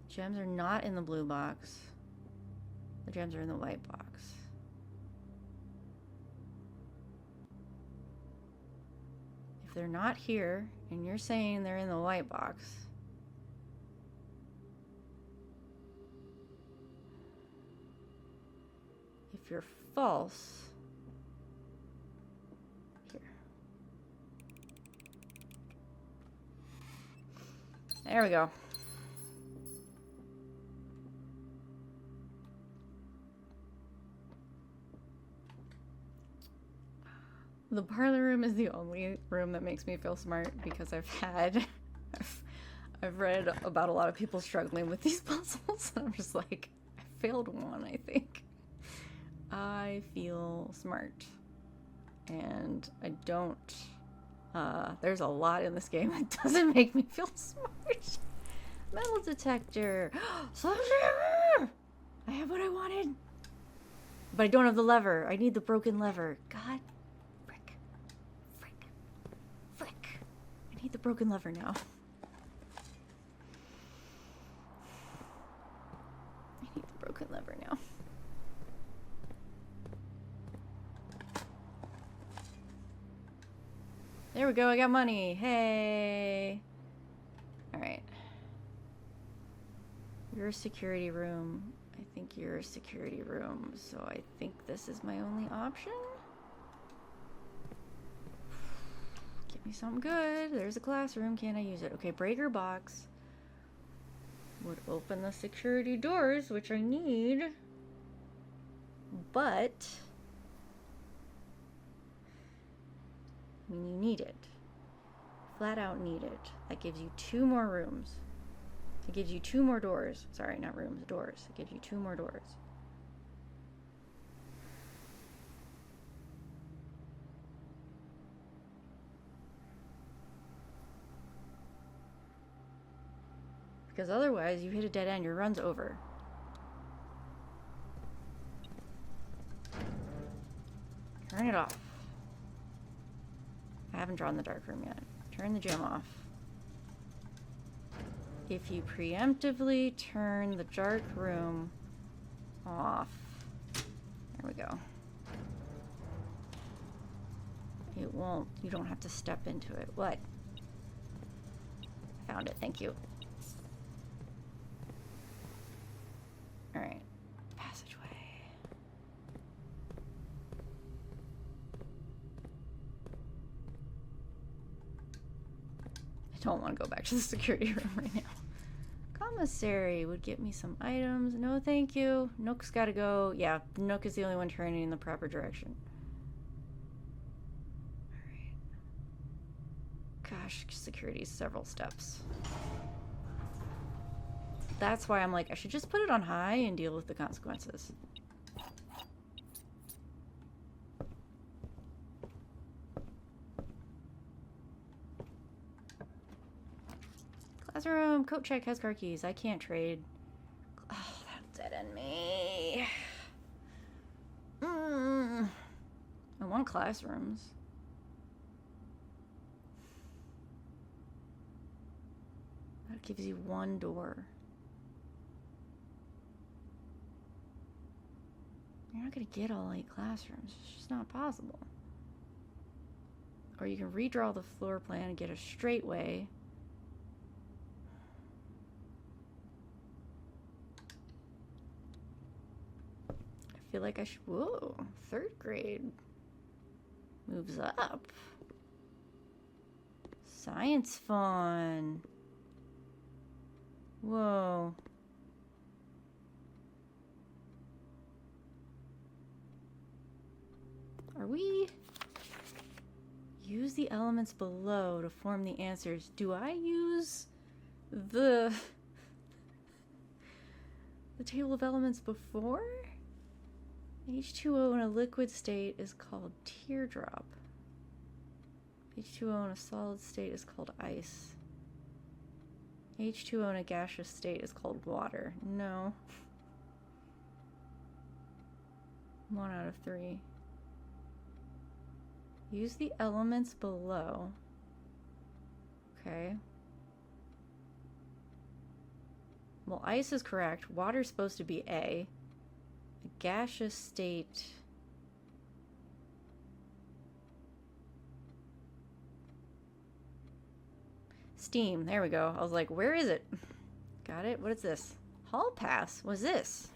Gems are not in the blue box. The gems are in the white box. If they're not here, and you're saying they're in the white box, if you're false, here. There we go. The parlor room is the only room that makes me feel smart because I've read about a lot of people struggling with these puzzles, and I'm just like, I failed one, I think. I feel smart. And I don't. There's a lot in this game that doesn't make me feel smart. Metal detector! Sledgehammer! I have what I wanted. But I don't have the lever. I need the broken lever. God. Frick. Frick. Frick. I need the broken lever now. I need the broken lever now. There we go, I got money. Hey. Alright. You're a security room. I think you're a security room, so I think this is my only option. Give me something good. There's a classroom. Can I use it? Okay, breaker box would open the security doors, which I need. But I mean, you need it. Flat out need it. That gives you 2 more rooms. It gives you 2 more doors. Sorry, not rooms, doors. It gives you 2 more doors. Because otherwise, you hit a dead end, your run's over. Turn it off. I haven't drawn the dark room yet. Turn the gym off. If you preemptively turn the dark room off. There we go. It won't, you don't have to step into it. What? Found it, thank you. Alright. Passageway. I don't want to go back to the security room right now. Commissary would get me some items. No, thank you. Nook's gotta go. Yeah, Nook is the only one turning in the proper direction. Alright. Gosh, security's several steps. That's why I'm like, I should just put it on high and deal with the consequences. Classroom, coat check has car keys. I can't trade. Oh, that dead-end me. I want classrooms. That gives you 1 door. You're not gonna get all 8 classrooms. It's just not possible. Or you can redraw the floor plan and get a straight way. I feel like I should. Whoa, 3rd grade moves up. Science fun. Whoa. Are we? Use the elements below to form the answers. Do I use the table of elements before? H2O in a liquid state is called teardrop. H2O in a solid state is called ice. H2O in a gaseous state is called water. No. 1 out of 3. Use the elements below. Okay. Well, ice is correct. Water's supposed to be A. A gaseous state. Steam. There we go. I was like, where is it? Got it. What is this? Hall pass. What's this?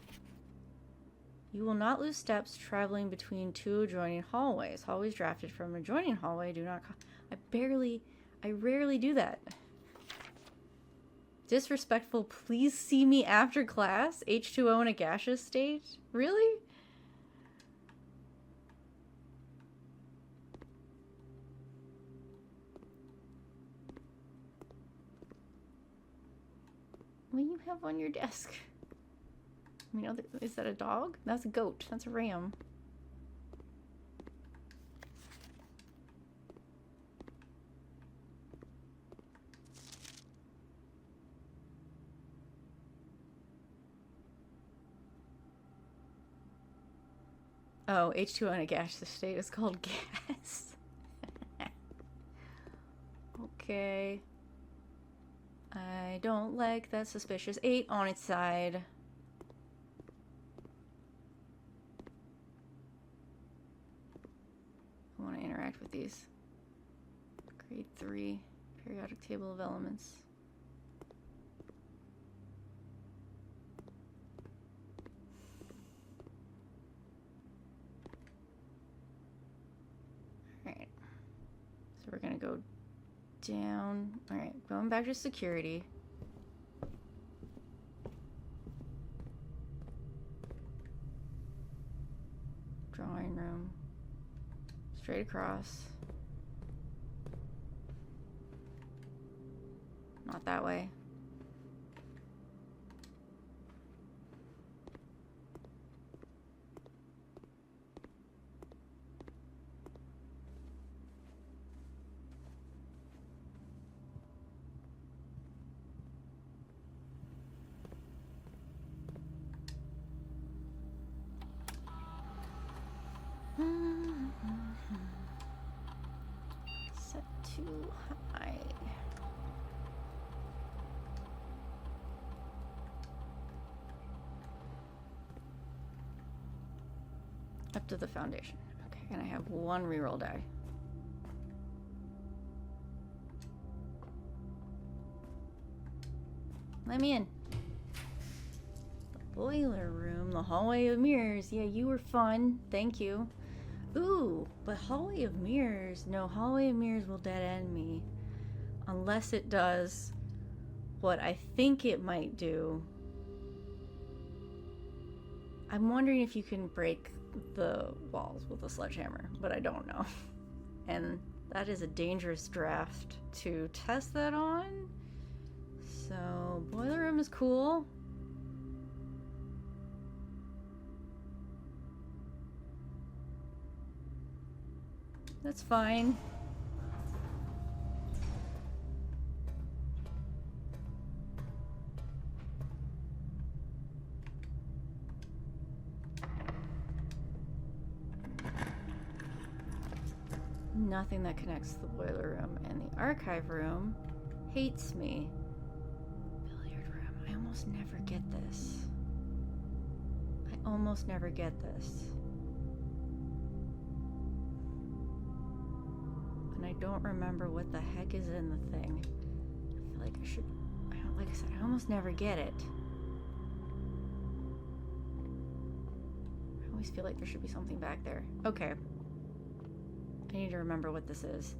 You will not lose steps traveling between 2 adjoining hallways. Hallways drafted from an adjoining hallway do not... I rarely do that. Disrespectful, please see me after class? H2O in a gaseous state? Really? What do you have on your desk? I mean, is that a dog? That's a goat. That's a ram. Oh, H2O in a gaseous state is called gas. Okay. I don't like that suspicious 8 on its side. I want to interact with these. Grade 3, periodic table of elements. Alright. So we're gonna go down. Alright, going back to security. Drawing room. Straight across. Not that way. Set too high. Up to the foundation. Okay, and I have one reroll die. Let me in. The boiler room, the hallway of mirrors. Yeah, you were fun. Thank you. Ooh, but hallway of mirrors. No, hallway of mirrors will dead end me. Unless it does what I think it might do. I'm wondering if you can break the walls with a sledgehammer, but I don't know. And that is a dangerous draft to test that on. So, boiler room is cool. That's fine. Nothing that connects the boiler room and the archive room hates me. Billiard room. I almost never get this. I almost never get this. And I don't remember what the heck is in the thing. I feel like I should... like I said, I almost never get it. I always feel like there should be something back there. Okay. I need to remember what this is.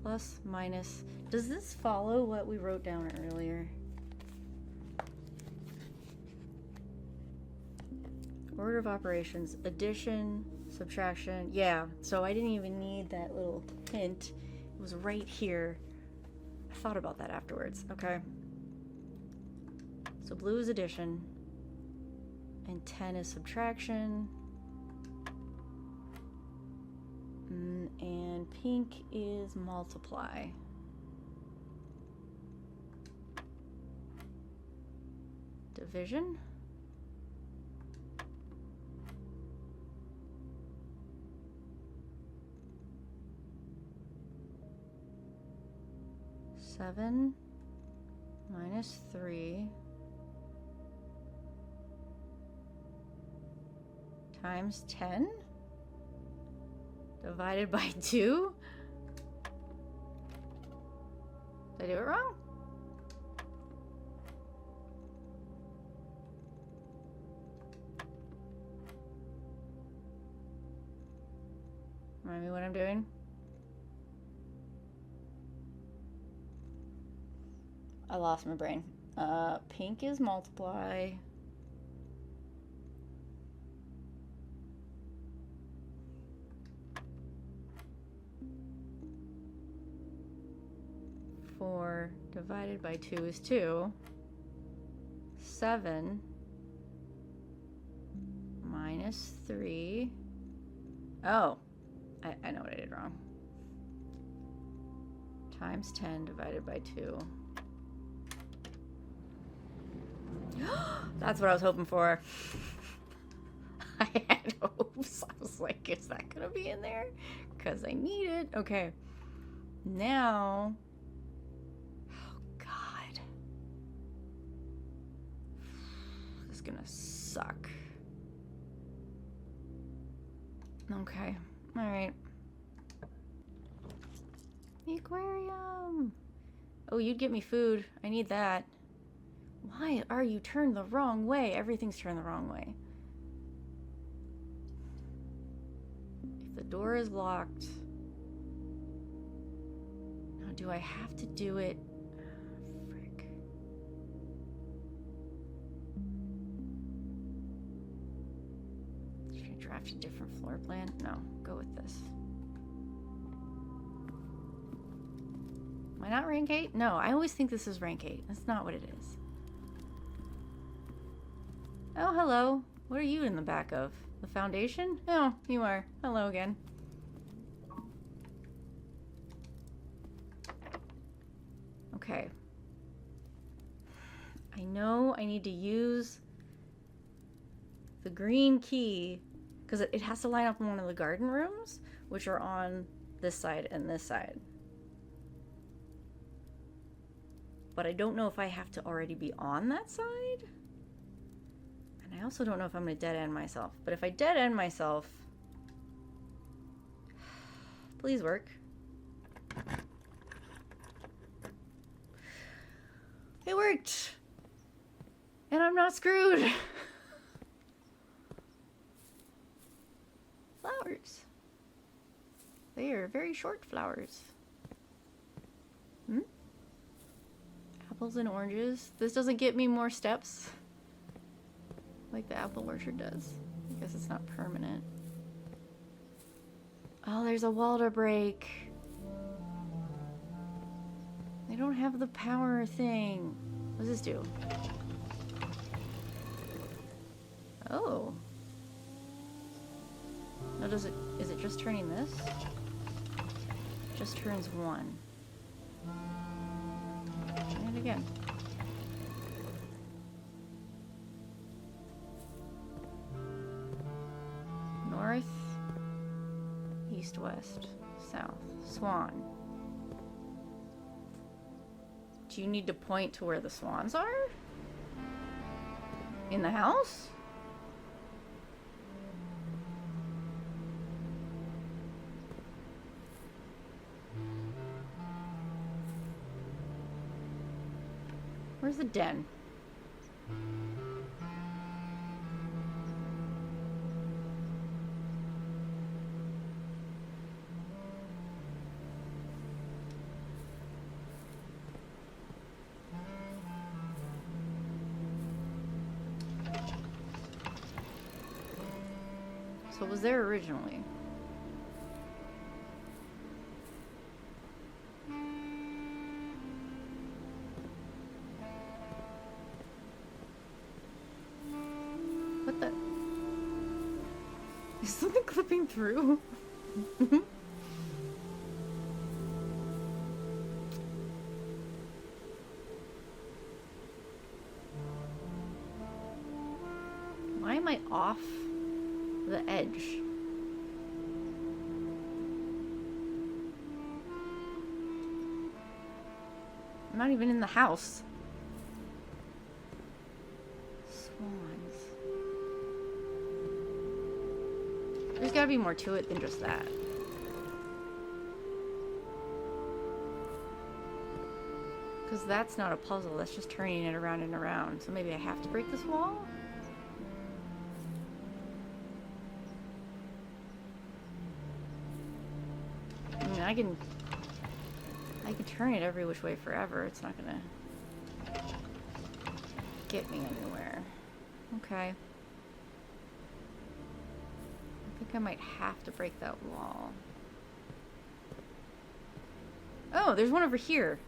Plus, minus. Does this follow what we wrote down earlier? Order of operations, addition, subtraction. Yeah, so I didn't even need that little hint. It was right here. I thought about that afterwards. Okay. So blue is addition, and 10 is subtraction. And pink is multiply. Division. Seven minus 3 times 10 divided by 2. Did I do it wrong? Remind me what I'm doing. I lost my brain. Pink is multiply. Four divided by 2 is 2. 7 minus 3. Oh, I know what I did wrong. Times 10 divided by 2. That's what I was hoping for. I had hopes. I was like, is that gonna be in there? Because I need it. Okay. Now. Oh, God. This is gonna suck. Okay. Alright. The aquarium. Oh, you'd get me food. I need that. Why are you turned the wrong way? Everything's turned the wrong way. If the door is locked. Now, do I have to do it? Frick. Should I draft a different floor plan? No, go with this. Am I not rank 8? No, I always think this is rank 8. That's not what it is. Oh, hello. What are you in the back of? The foundation? Oh, you are. Hello again. Okay. I know I need to use the green key because it has to line up in one of the garden rooms, which are on this side and this side. But I don't know if I have to already be on that side. And I also don't know if I'm going to dead end myself. But if I dead end myself... Please work. It worked! And I'm not screwed! Flowers. They are very short flowers. Hmm? Apples and oranges. This doesn't get me more steps like the apple orchard does. I guess it's not permanent. Oh, there's a wall to break. They don't have the power thing. What does this do? Oh. No, does it, is it just turning this? Just turns 1. Try it again. North, east, west, south. Swan. Do you need to point to where the swans are? In the house? Where's the den? So it was there originally. What the? Is something clipping through? Why am I off the edge? I'm not even in the house. Swans. There's gotta be more to it than just that. Because that's not a puzzle, that's just turning it around and around. So maybe I have to break this wall? I mean, I can turn it every which way forever. It's not gonna get me anywhere. Okay. I think I might have to break that wall. Oh, there's one over here.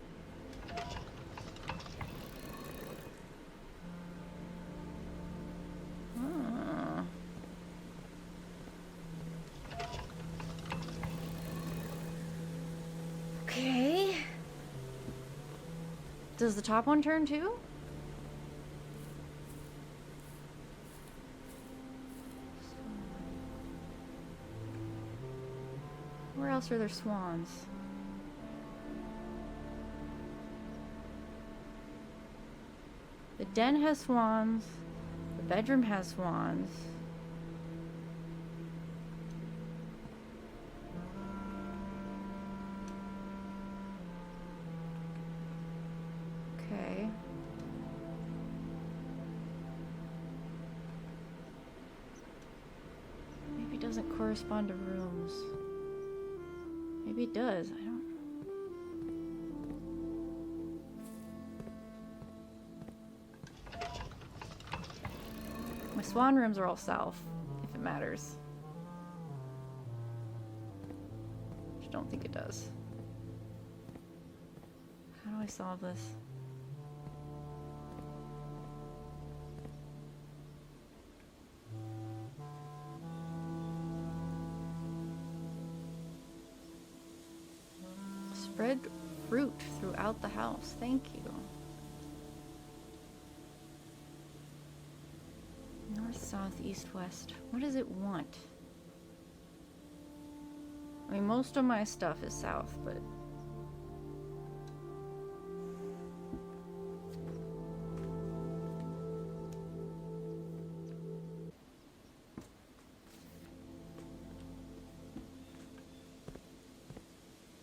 Does the top one turn too? Where else are there swans? The den has swans. The bedroom has swans. Okay. Maybe it doesn't correspond to rooms. Maybe it does. I don't. My swan rooms are all south, if it matters. Which I don't think it does. How do I solve this? Spread fruit throughout the house. Thank you. North, south, east, west. What does it want? I mean, most of my stuff is south, but...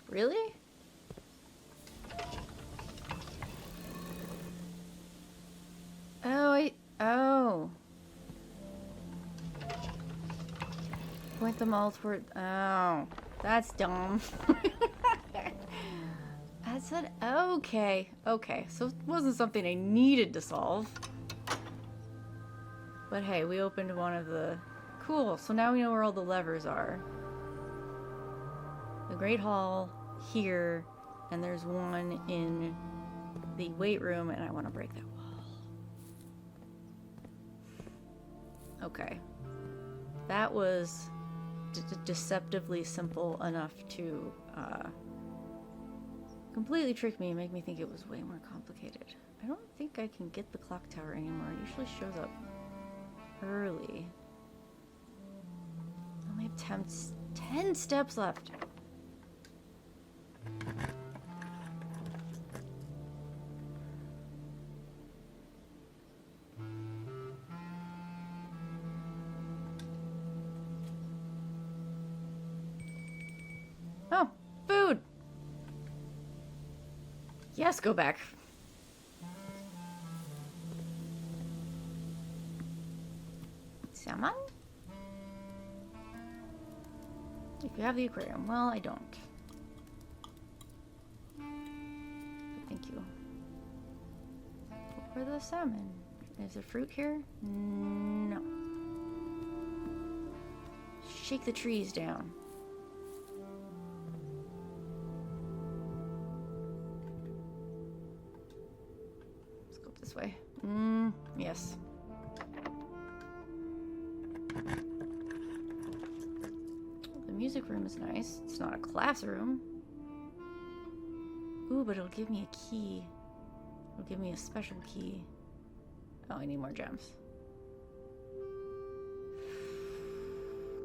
Really? Oh. Point them all toward... Oh. That's dumb. I said, okay. Okay. So it wasn't something I needed to solve. But hey, we opened one of the... Cool. So now we know where all the levers are. The Great Hall, here, and there's one in the weight room, and I want to break that wall. Okay. That was deceptively simple enough to completely trick me and make me think it was way more complicated. I don't think I can get the clock tower anymore. It usually shows up early. I only have 10 steps left. Oh, food! Yes, go back. Salmon? If you have the aquarium. Well, I don't. Thank you. Where are the salmon? Is there fruit here? No. Shake the trees down. Let's go up this way. Yes. The music room is nice. It's not a classroom. Ooh, but it'll give me a key. It'll give me a special key. Oh, I need more gems.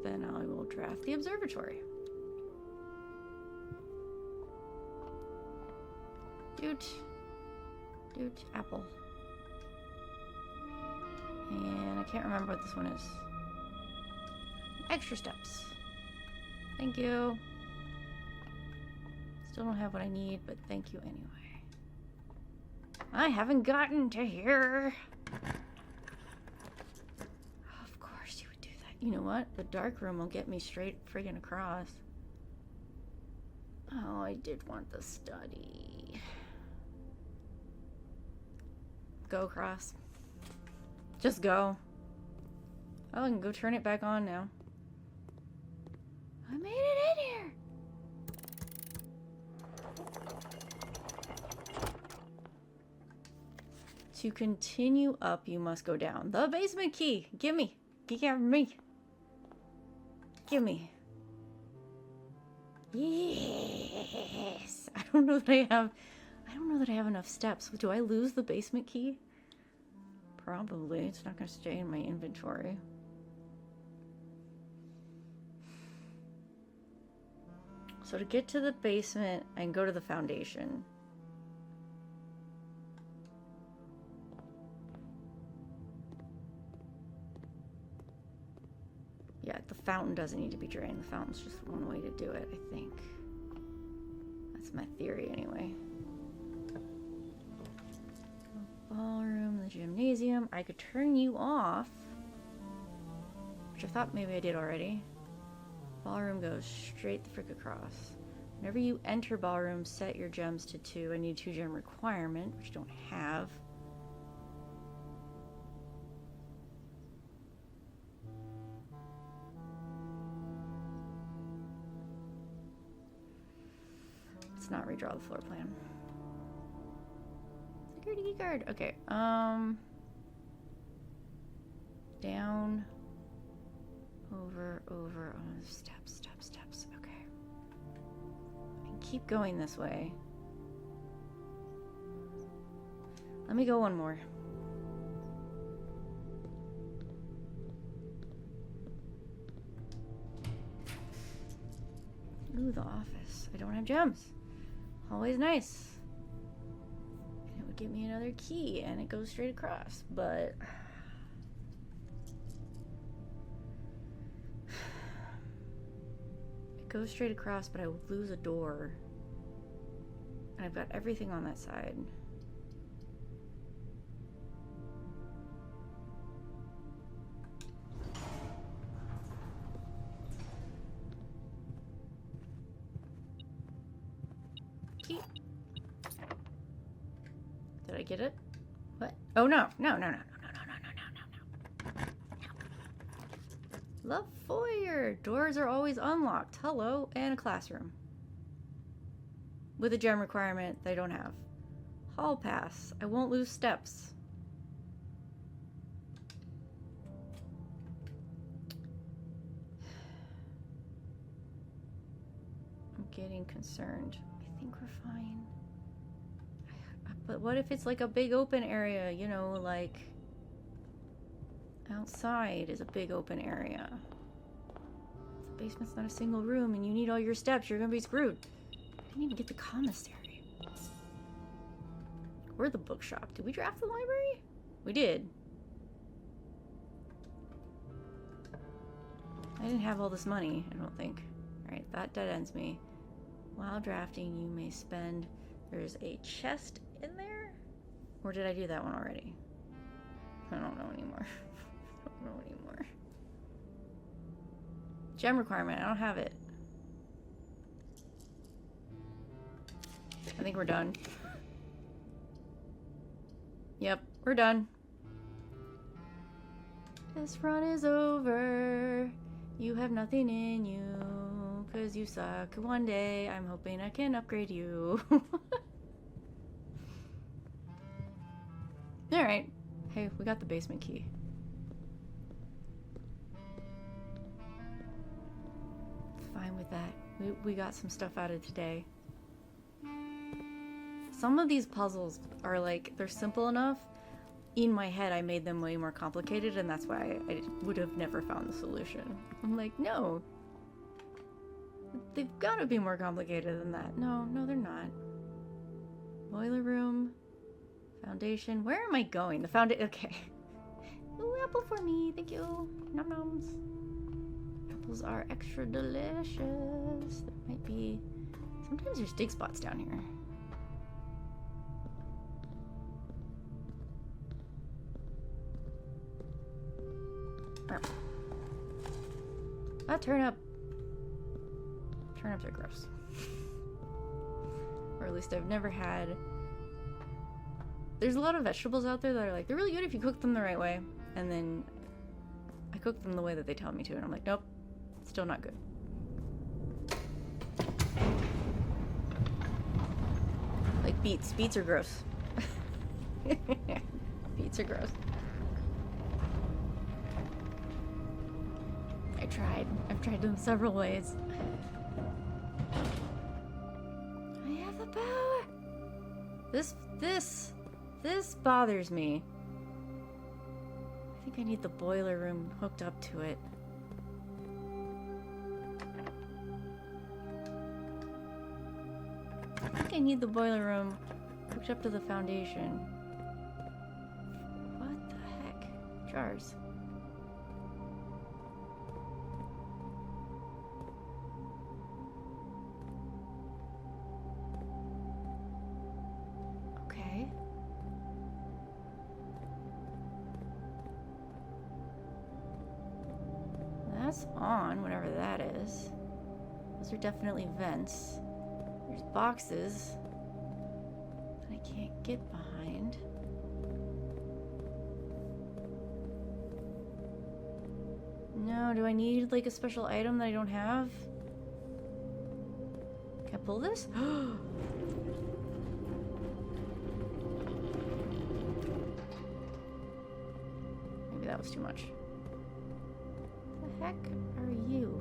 Then I will draft the observatory. Dude, apple. And I can't remember what this one is. Extra steps. Thank you. Still don't have what I need, but thank you anyway. I haven't gotten to here. Of course you would do that. You know what? The dark room will get me straight friggin' across. Oh, I did want the study. Go across. Just go. Oh, I can go turn it back on now. I made it in here. To continue up, you must go down. The basement key. Give me. Give me. Give me. Yes. I don't know that I I don't know that I have enough steps. Do I lose the basement key? Probably. It's not going to stay in my inventory. So to get to the basement, I can go to the foundation. Yeah, the fountain doesn't need to be drained. The fountain's just one way to do it, I think. That's my theory, anyway. Ballroom, the gymnasium. I could turn you off, which I thought maybe I did already. Ballroom goes straight the frick across. Whenever you enter ballroom, set your gems to 2. I need 2 gem requirement, which I don't have. Let's not redraw the floor plan. Security guard. Okay. Down. Over. Oh, steps. Okay. I can keep going this way. Let me go one more. Ooh, the office. I don't have gems. Always nice. And it would give me another key, and it goes straight across, but... it goes straight across, but I would lose a door. And I've got everything on that side. Did I get it? What? Oh, no. No. The foyer. Doors are always unlocked. Hello. And a classroom. With a gem requirement they don't have. Hall pass. I won't lose steps. I'm getting concerned. I think we're fine. But what if it's like a big open area, you know, like outside is a big open area. If the basement's not a single room and you need all your steps, you're gonna be screwed. I didn't even get the commissary. Or the bookshop. Did we draft the library? We did. I didn't have all this money, I don't think. Alright, that dead ends me. While drafting, you may spend... There's a chest in there? Or did I do that one already? I don't know anymore. I don't know anymore. Gem requirement, I don't have it. I think we're done. Yep, we're done. This run is over. You have nothing in you, 'cause you suck. One day, I'm hoping I can upgrade you. Alright. Hey, we got the basement key. Fine with that. We got some stuff out of today. Some of these puzzles are like, they're simple enough. In my head, I made them way more complicated, and that's why I would have never found the solution. I'm like, no. They've got to be more complicated than that. No, they're not. Boiler room. Foundation. Where am I going? The foundation. Okay. Ooh, apple for me. Thank you. Nom noms. Apples are extra delicious. There might be... Sometimes there's dig spots down here. Oh. Turnip. Turnips are gross. Or at least I've never had... There's a lot of vegetables out there that are like, they're really good if you cook them the right way. And then I cook them the way that they tell me to, and I'm like, nope, still not good. Like beets. Beets are gross. Beets are gross. I've tried them several ways. I have the power. This bothers me. I think I need the boiler room hooked up to it. I think I need the boiler room hooked up to the foundation. What the heck? Jars. Okay. That's on, whatever that is. Those are definitely vents. There's boxes that I can't get behind. No, do I need like a special item that I don't have? Can I pull this? Maybe that was too much. What the heck are you?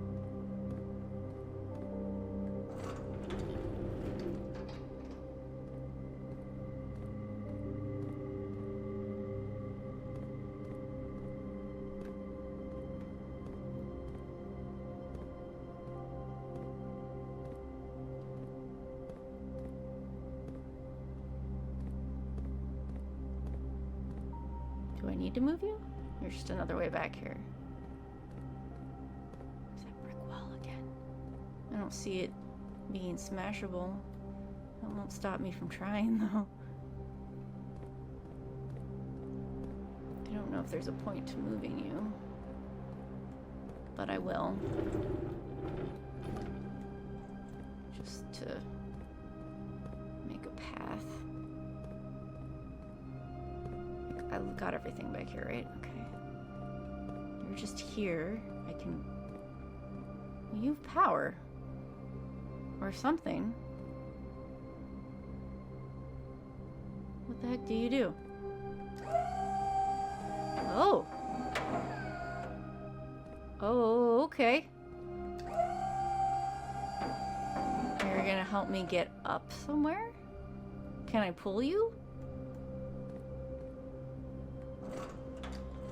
Do I need to move you? You're just another way back here. Is that brick wall again? I don't see it being smashable. That won't stop me from trying, though. I don't know if there's a point to moving you, but I will. Just to make a path. I got everything back here, right? Okay. You're just here. I can... You have power. Or something. What the heck do you do? Oh! Oh, okay. You're gonna help me get up somewhere? Can I pull you?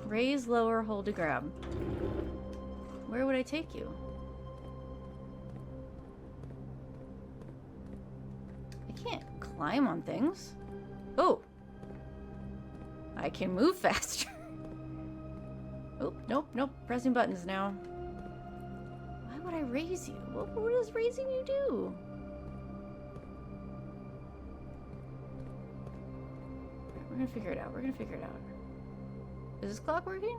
Raise, lower, hold to grab. Where would I take you? I can't climb on things. Oh! I can move faster. Oh, nope, nope. Pressing buttons now. Why would I raise you? What does raising you do? We're gonna figure it out. We're gonna figure it out. Is this clock working?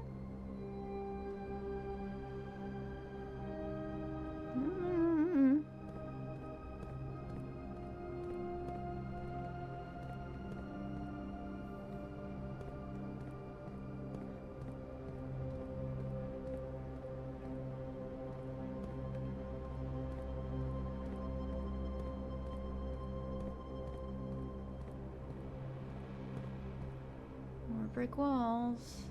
More brick walls.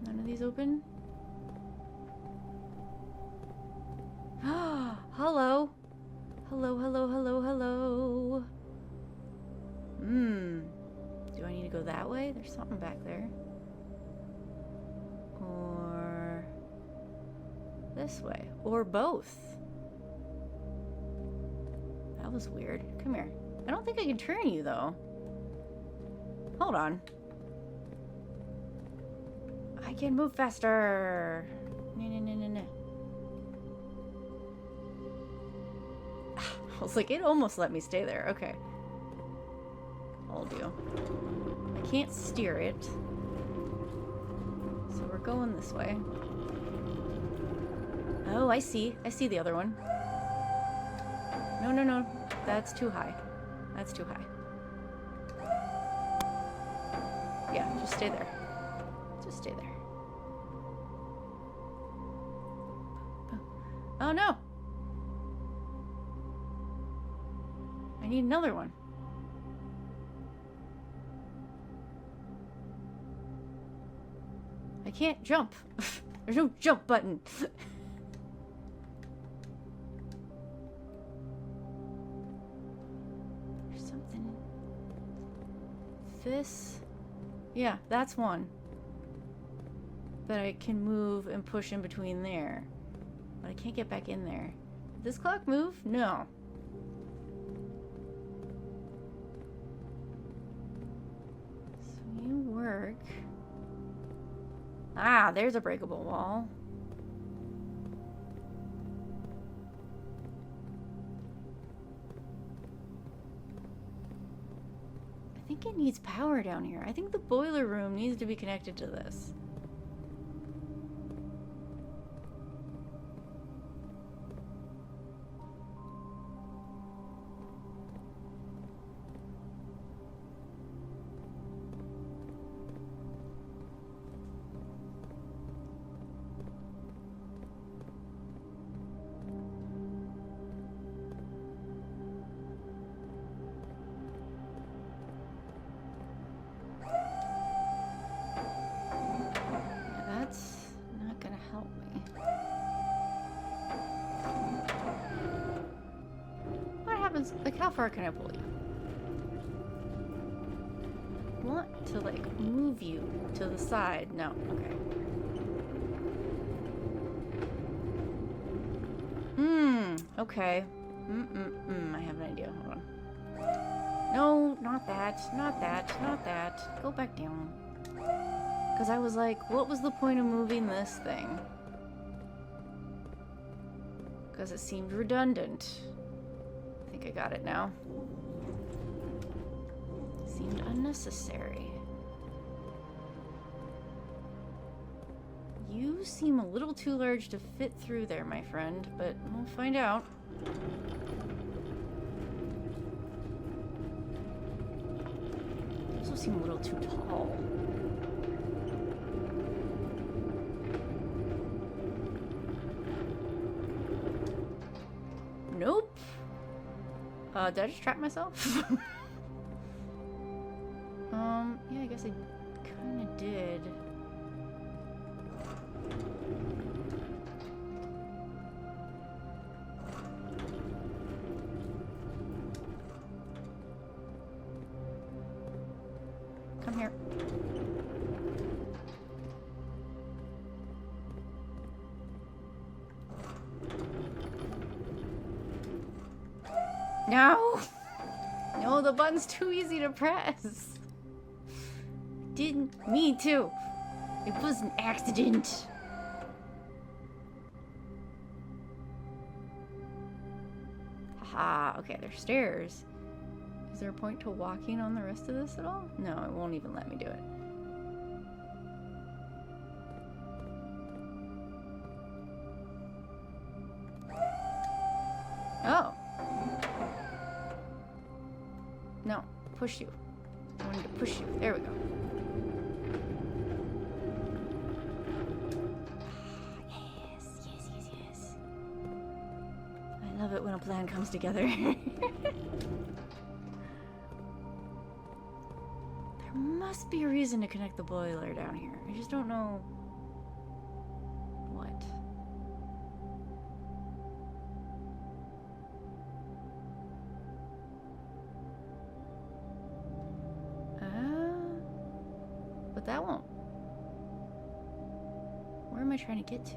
None of these open? Ah, hello. Hello, hello, hello, hello. Do I need to go that way? There's something back there. Or this way. Or both. That was weird. Come here. I don't think I can turn you, though. Hold on. I can move faster. No. I was like, it almost let me stay there. Okay. Hold you. I can't steer it. So we're going this way. Oh, I see. I see the other one. No. That's too high. That's too high. Yeah, just stay there. Just stay there. Oh no! I need another one. I can't jump. There's no jump button. this? Yeah, that's one. But I can move and push in between there. But I can't get back in there. Did this clock move? No. So you work. Ah, there's a breakable wall. I think it needs power down here. I think the boiler room needs to be connected to this. Like, how far can I pull you? I want to, like, move you to the side. No. Okay. Okay. I have an idea. Hold on. No, not that. Not that. Not that. Go back down. Because I was like, what was the point of moving this thing? Because it seemed redundant. I think I got it now. Seemed unnecessary. You seem a little too large to fit through there, my friend, but we'll find out. You also seem a little too tall. Nope. Did I just trap myself? Yeah, I guess I kinda did. Come here. No! No, the button's too easy to press. Didn't mean to. It was an accident. Haha, okay, there's stairs. Is there a point to walking on the rest of this at all? No, it won't even let me do it. Oh. No, push you. I wanted to push you. There we go. Yes. I love it when a plan comes together. There must be a reason to connect the boiler down here. I just don't know what. But that won't. Where am I trying to get to?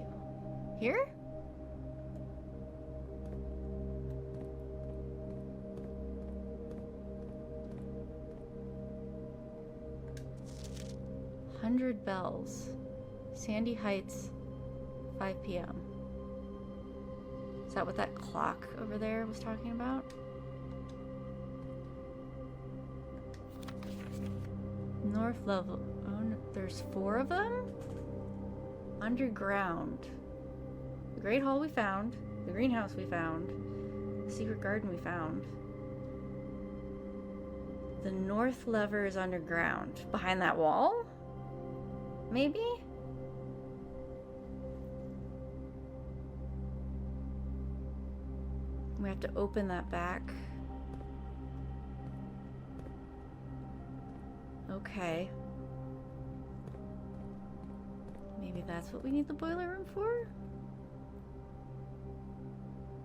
Here? "100 bells. Sandy Heights, 5 p.m. Is that what that clock over there was talking about? North level. Oh, no, there's 4 of them? Underground. The Great Hall we found. The greenhouse we found. The secret garden we found. The north lever is underground. Behind that wall? Maybe? We have to open that back. Okay. Maybe that's what we need the boiler room for?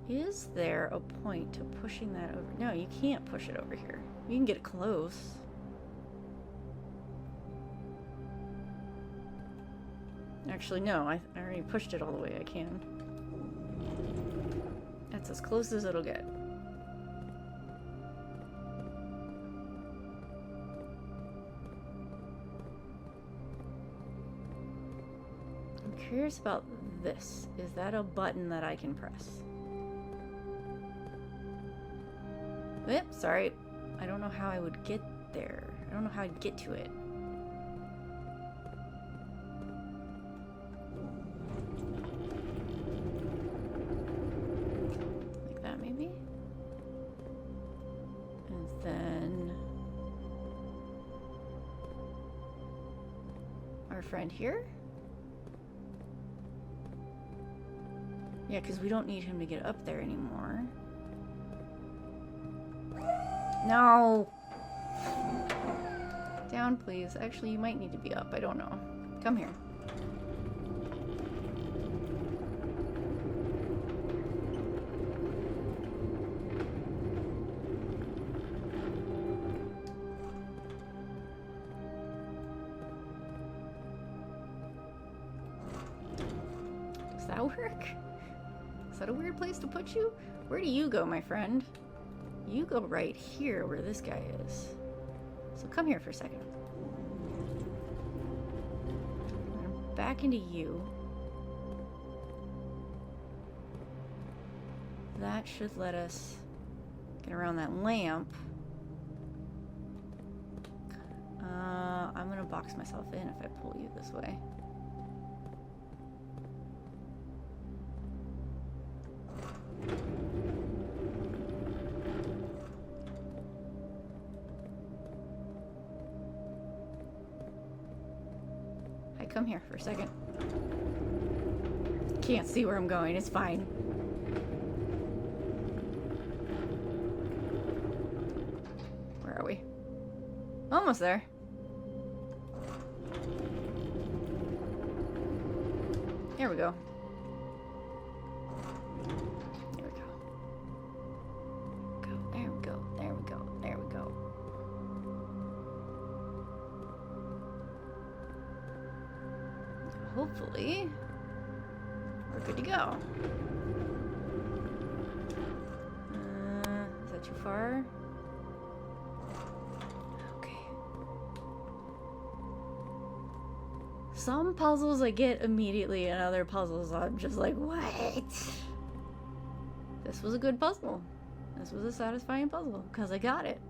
Is there a point to pushing that over? No, you can't push it over here. You can get close. Actually, no, I already pushed it all the way I can. That's as close as it'll get. I'm curious about this. Is that a button that I can press? Yep, sorry. I don't know how I would get there. I don't know how I'd get to it. Like that, maybe? And then... our friend here? Yeah, because we don't need him to get up there anymore. No! Down, please. Actually, you might need to be up. I don't know. Come here. Does that work? Is that a weird place to put you? Where do you go, my friend? You go right here where this guy is. So come here for a second. Back into you. That should let us get around that lamp. I'm gonna box myself in if I pull you this way. Come here for a second. Can't see where I'm going. It's fine. Where are we? Almost there. There we go. There we go. There we go. There we go. There we go. Hopefully, we're good to go. Is that too far? Okay. Some puzzles I get immediately, and other puzzles I'm just like, what? This was a good puzzle. This was a satisfying puzzle, because I got it.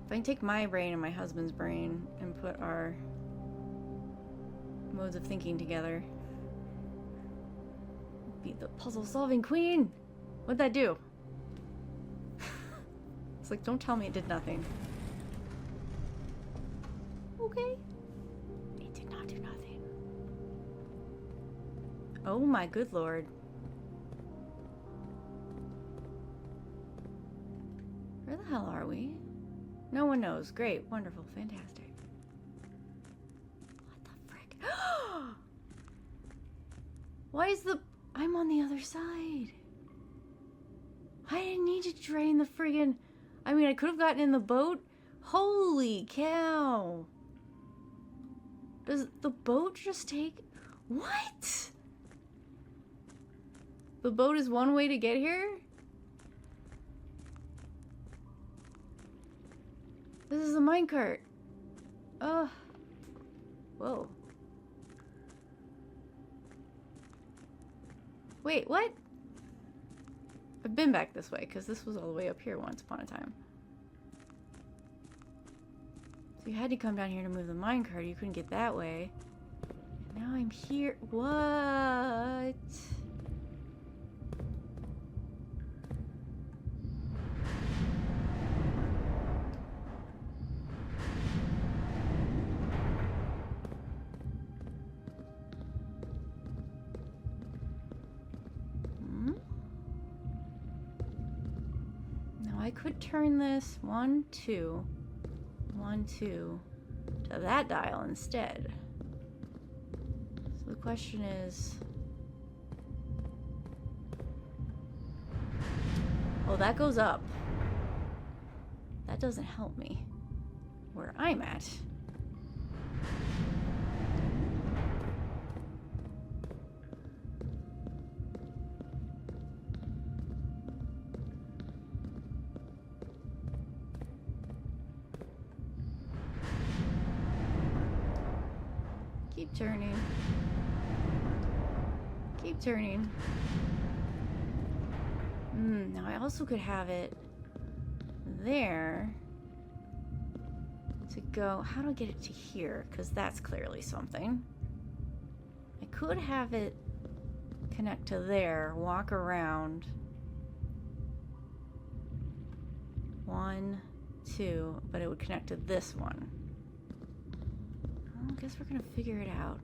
If I can take my brain and my husband's brain and put our modes of thinking together. Be the puzzle-solving queen! What'd that do? It's like, don't tell me it did nothing. Okay. It did not do nothing. Oh my good lord. Where the hell are we? No one knows. Great. Wonderful. Fantastic. What the frick? Why is the... I'm on the other side. I didn't need to drain the friggin... I mean, I could have gotten in the boat. Holy cow. Does the boat just take... What? The boat is one way to get here? This is a minecart. Whoa. Wait, what? I've been back this way, because this was all the way up here once upon a time. So you had to come down here to move the minecart. You couldn't get that way. And now I'm here. What? I could turn this 1, 2, 1, 2 to that dial instead. So the question is... Oh, that goes up. That doesn't help me. where I'm at. Keep turning. Keep turning. Now I also could have it there to go. How do I get it to here? Because that's clearly something. I could have it connect to there, walk around. 1, 2, but it would connect to this one. Well, I guess we're gonna figure it out.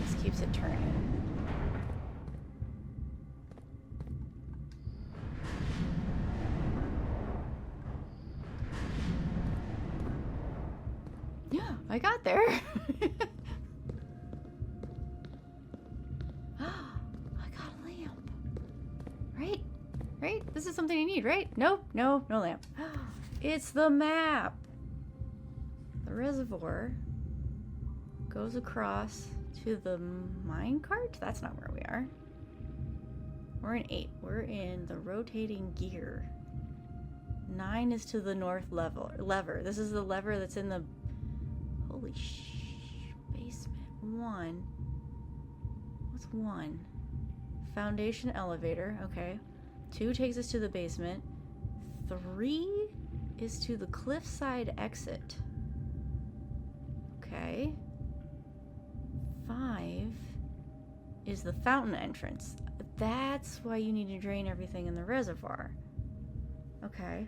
This keeps it turning. Yeah, I got there. I got a lamp. Right? Right? This is something I need, right? Nope, no lamp. It's the map. The reservoir goes across to the minecart? That's not where we are. We're in 8. We're in the rotating gear. 9 is to the north lever. This is the lever that's in the... Holy basement. 1. What's 1? Foundation elevator. Okay. 2 takes us to the basement. 3 is to the cliffside exit. Okay. 5 is the fountain entrance. That's why you need to drain everything in the reservoir. Okay.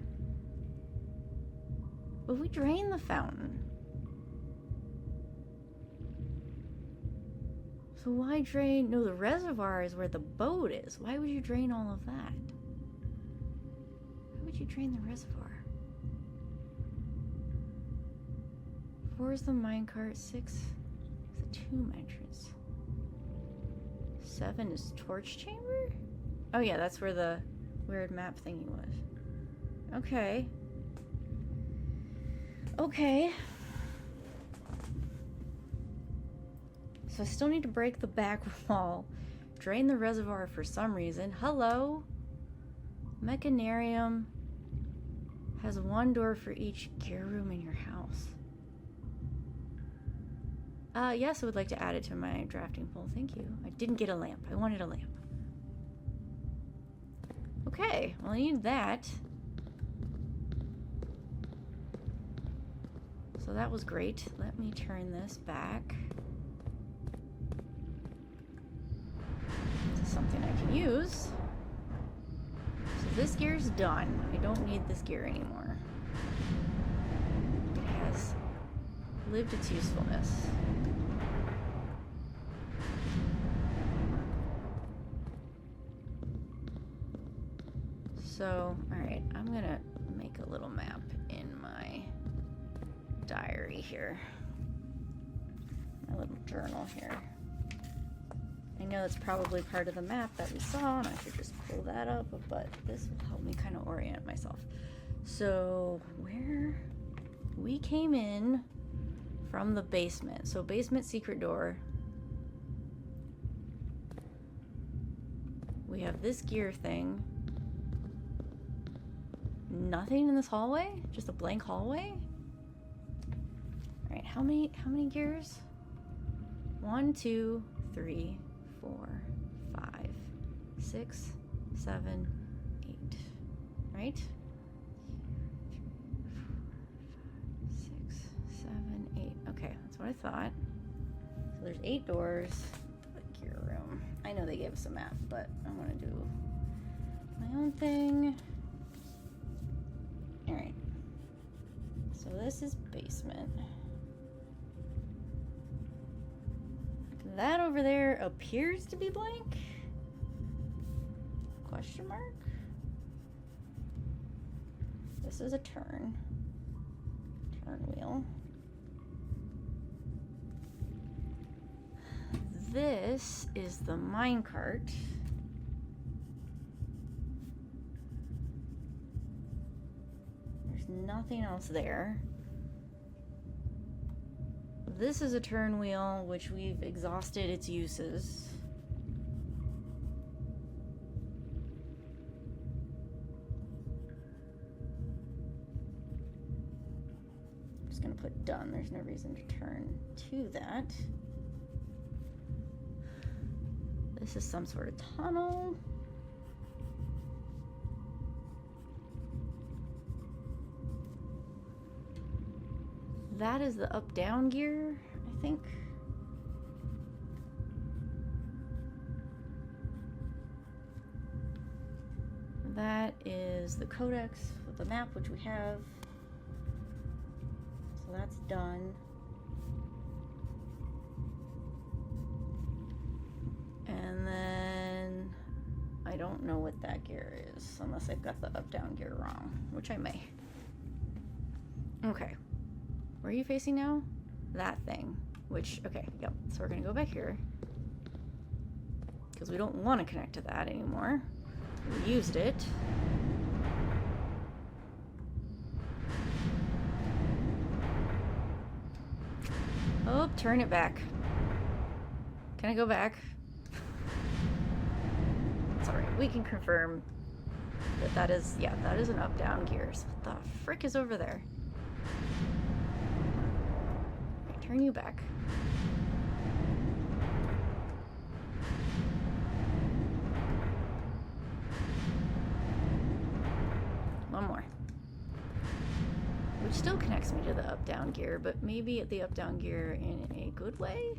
But we drain the fountain. So why drain? No, the reservoir is where the boat is. Why would you drain all of that? Why would you drain the reservoir? 4 is the minecart. 6 is the tomb entrance. 7 is torch chamber? Oh yeah, that's where the weird map thingy was. Okay. Okay. So I still need to break the back wall, drain the reservoir for some reason. Hello? Mechanarium has 1 door for each gear room in your house. Yes, I would like to add it to my drafting pool. Thank you. I didn't get a lamp. I wanted a lamp. Okay, well I need that. So that was great. Let me turn this back. This is something I can use. So this gear's done. I don't need this gear anymore. It has lived its usefulness. So, alright, I'm gonna make a little map in my diary here. My little journal here. I know that's probably part of the map that we saw, and I should just pull that up, but this will help me kind of orient myself. So, where we came in from the basement. So, basement secret door. We have this gear thing. Nothing in this hallway? Just a blank hallway? Alright, how many gears? 1, 2, 3, 4, 5, 6, 7, 8. Right? 6, 7, 8. Okay, that's what I thought. So there's 8 doors. The gear room. I know they gave us a map, but I want to do my own thing. Alright. So this is basement. That over there appears to be blank? Question mark? This is a turn. Turn wheel. This is the minecart. nothing else there. This is a turn wheel, which we've exhausted its uses. I'm just gonna put done. There's no reason to turn to that. This is some sort of tunnel. That is the up-down gear, I think. That is the codex with the map, which we have. So that's done. And then I don't know what that gear is, unless I've got the up-down gear wrong, which I may. Okay. Where are you facing now? That thing. Which, okay, yep. So we're gonna go back here. Because we don't want to connect to that anymore. We used it. Oh, turn it back. Can I go back? It's alright. We can confirm that that is, yeah, that is an up-down gear. So what the frick is over there? Turn you back. One more. Which still connects me to the up-down gear, but maybe the up-down gear in a good way?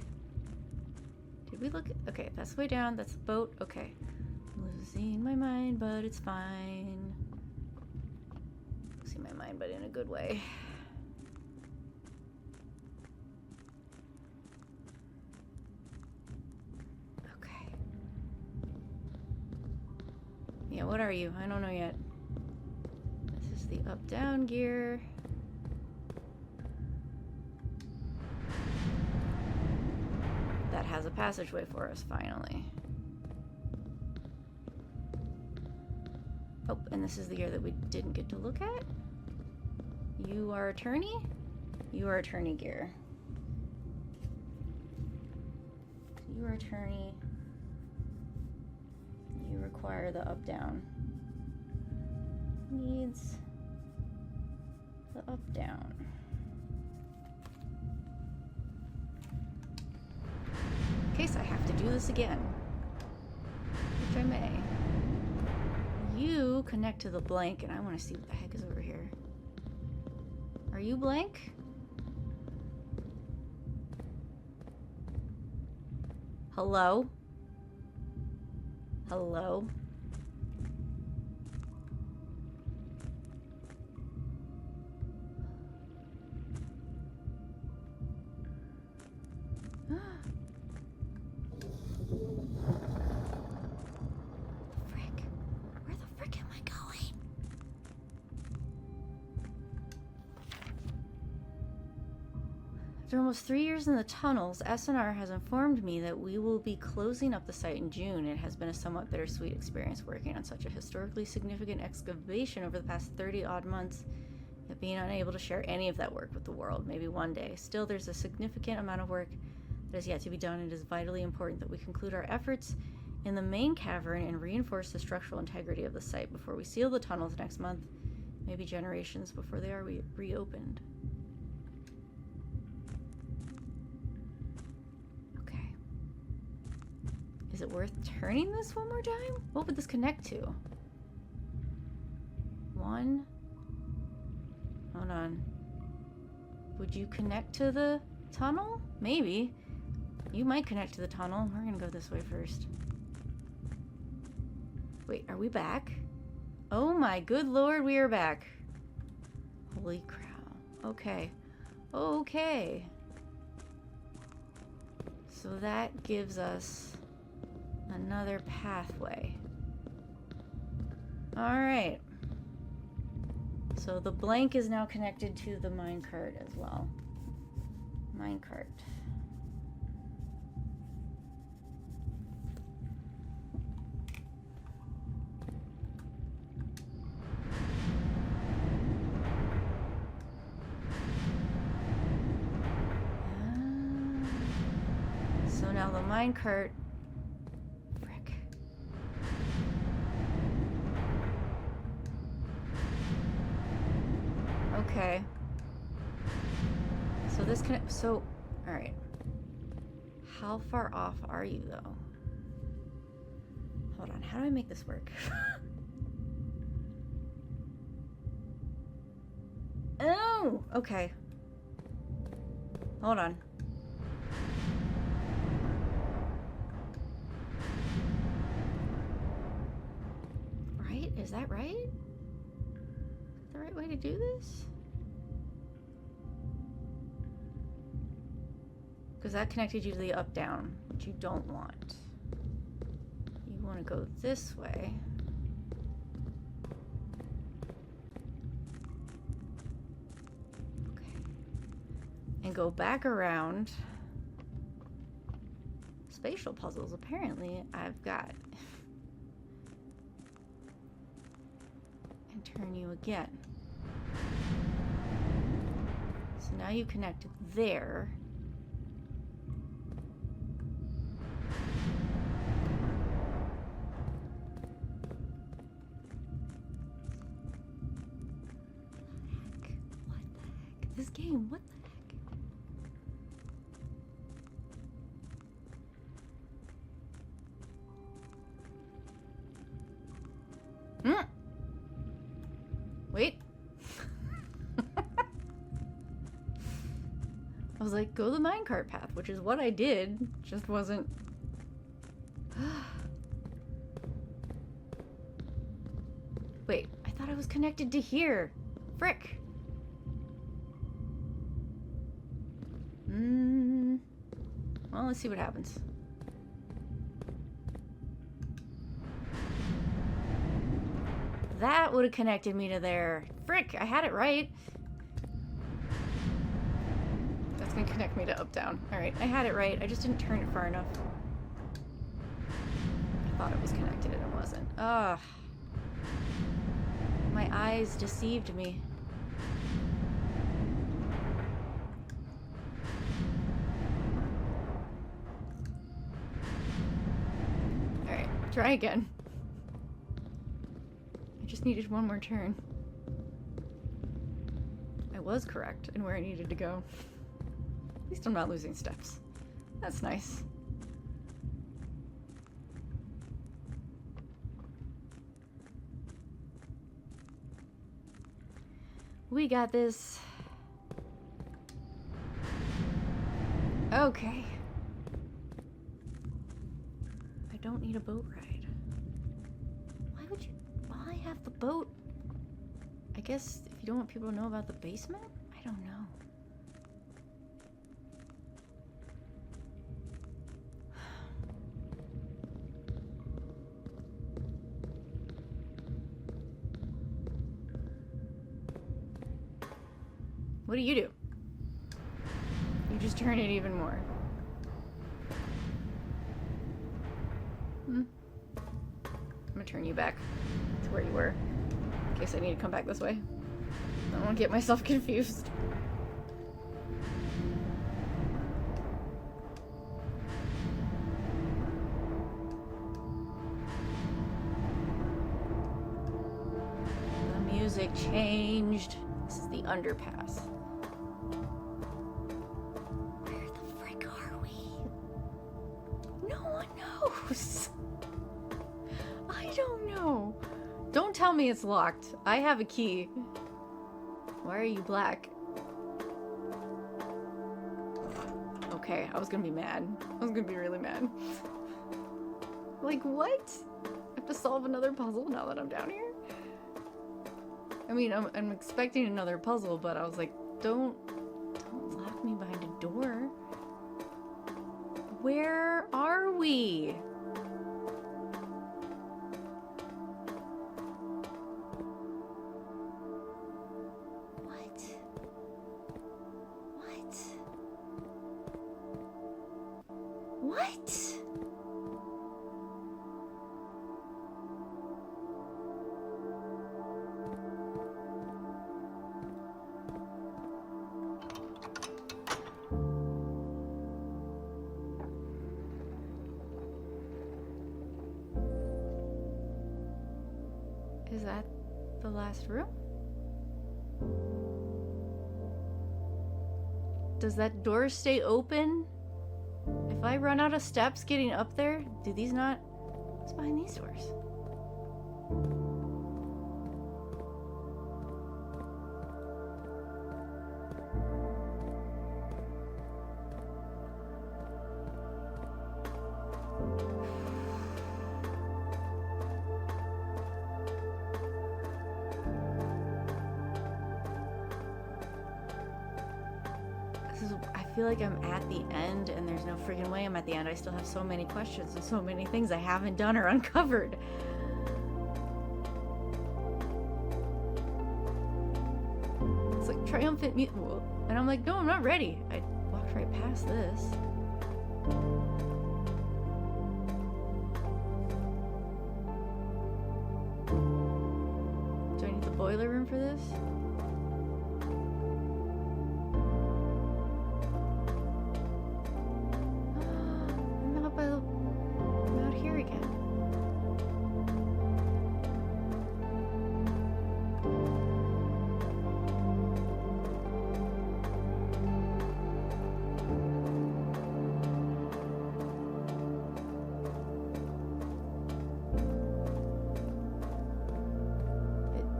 Did we look? Okay, that's the way down. That's the boat. Okay. I'm losing my mind, but it's fine. Losing my mind, but in a good way. Yeah, what are you? I don't know yet. This is the up-down gear. That has a passageway for us, finally. Oh, and this is the gear that we didn't get to look at. You are attorney? You are attorney gear. You are attorney. You require the up-down. Needs the up-down. In case I have to do this again, which I may. You connect to the blank, and I want to see what the heck is over here. Are you blank? Hello? Hello? Frick. Where the frick am I going? After almost 3 years in the tunnels, SNR has informed me that we will be closing up the site in June. It has been a somewhat bittersweet experience working on such a historically significant excavation over the past 30-odd months, yet being unable to share any of that work with the world. Maybe one day. Still, there's a significant amount of work that is yet to be done. It is vitally important that we conclude our efforts in the main cavern and reinforce the structural integrity of the site before we seal the tunnels next month, maybe generations before they are reopened. Is it worth turning this one more time? What would this connect to? One. Hold on. Would you connect to the tunnel? Maybe. You might connect to the tunnel. We're gonna go this way first. Wait, are we back? Oh my good lord, we are back. Holy crow. Okay. Okay. So that gives us another pathway. Alright. So the blank is now connected to the minecart as well. Minecart. minecart. Frick. Okay. So this can... So, alright. How far off are you, though? Hold on, how do I make this work? Oh! Okay. Hold on. Right? Is that right? Is that the right way to do this? Because that connected you to the up-down, which you don't want. You want to go this way. Okay. And go back around. Spatial puzzles, apparently, I've got. And turn you again. So now you connect there. This game, what the heck? Wait. I was like, go the minecart path, which is what I did, just wasn't... Wait, I thought I was connected to here. Frick. Well, let's see what happens. That would have connected me to there. Frick, I had it right. That's gonna connect me to up down. Alright, I had it right. I just didn't turn it far enough. I thought it was connected and it wasn't. Ugh. My eyes deceived me. Alright, try again. I just needed one more turn. I was correct in where I needed to go. At least I'm not losing steps. That's nice. We got this. Okay. I don't need a boat ride. Why would you... Why have the boat? I guess if you don't want people to know about the basement? I don't know. What do? You just turn it even more. I'm gonna turn you back to where you were, in case I need to come back this way. I don't want to get myself confused. The music changed. This is the underpass. Where the frick are we? No one knows. I don't know. Don't tell me it's locked. I have a key. Why are you black? Okay, I was gonna be mad. I was gonna be really mad. Like, what? I have to solve another puzzle now that I'm down here? I mean, I'm expecting another puzzle, but I was like, don't lock me behind a door. Where are we? What? What? Is that the last room? Does that door stay open? If I run out of steps getting up there, do these not... What's behind these doors? I feel like I'm at the end and there's no friggin' way I'm at the end. I still have so many questions and so many things I haven't done or uncovered. It's like triumphant and I'm like, no, I'm not ready. I walked right past this. Do I need the boiler room for this?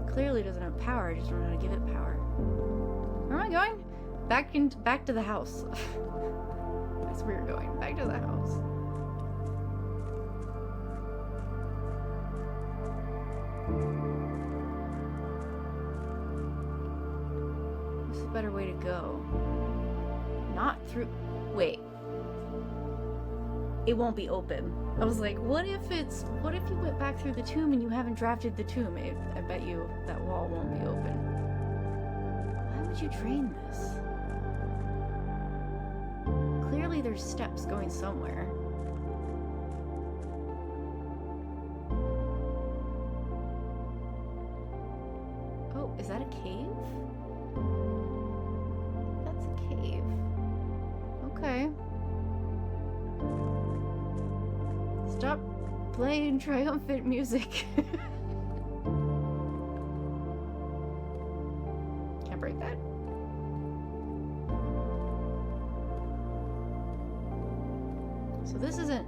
Clearly doesn't have power. I just don't know how to give it power. Where am I going? Back to the house. That's where you're going. Back to the house. This is a better way to go. Not through. Wait. It won't be open. I was like, what if you went back through the tomb and you haven't drafted the tomb? I bet you that wall won't be open. Why would you drain this? Clearly there's steps going somewhere. Oh, is that a cave? That's a cave. Okay. Stop playing triumphant music. Can't break that. So this isn't...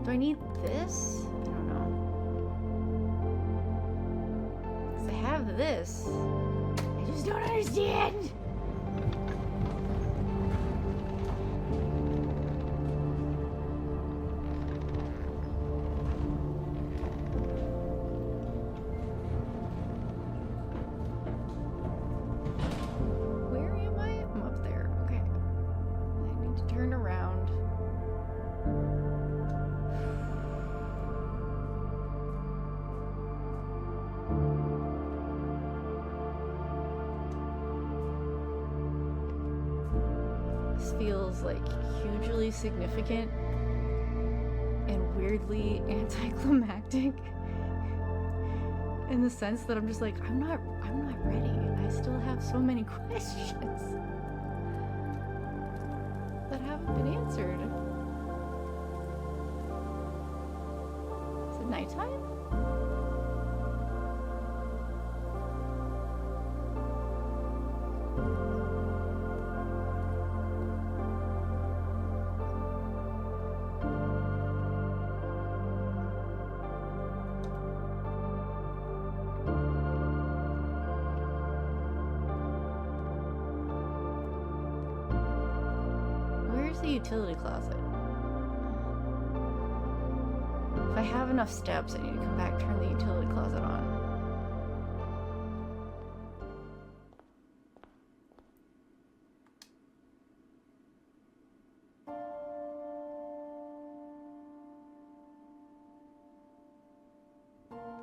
Do I need this? I don't know. 'Cause I have this. I just don't understand. Feels like hugely significant and weirdly anticlimactic in the sense that I'm just like, I'm not ready. I still have so many questions that haven't been answered. Is it nighttime? The utility closet. If I have enough steps, I need to come back, turn the utility closet on.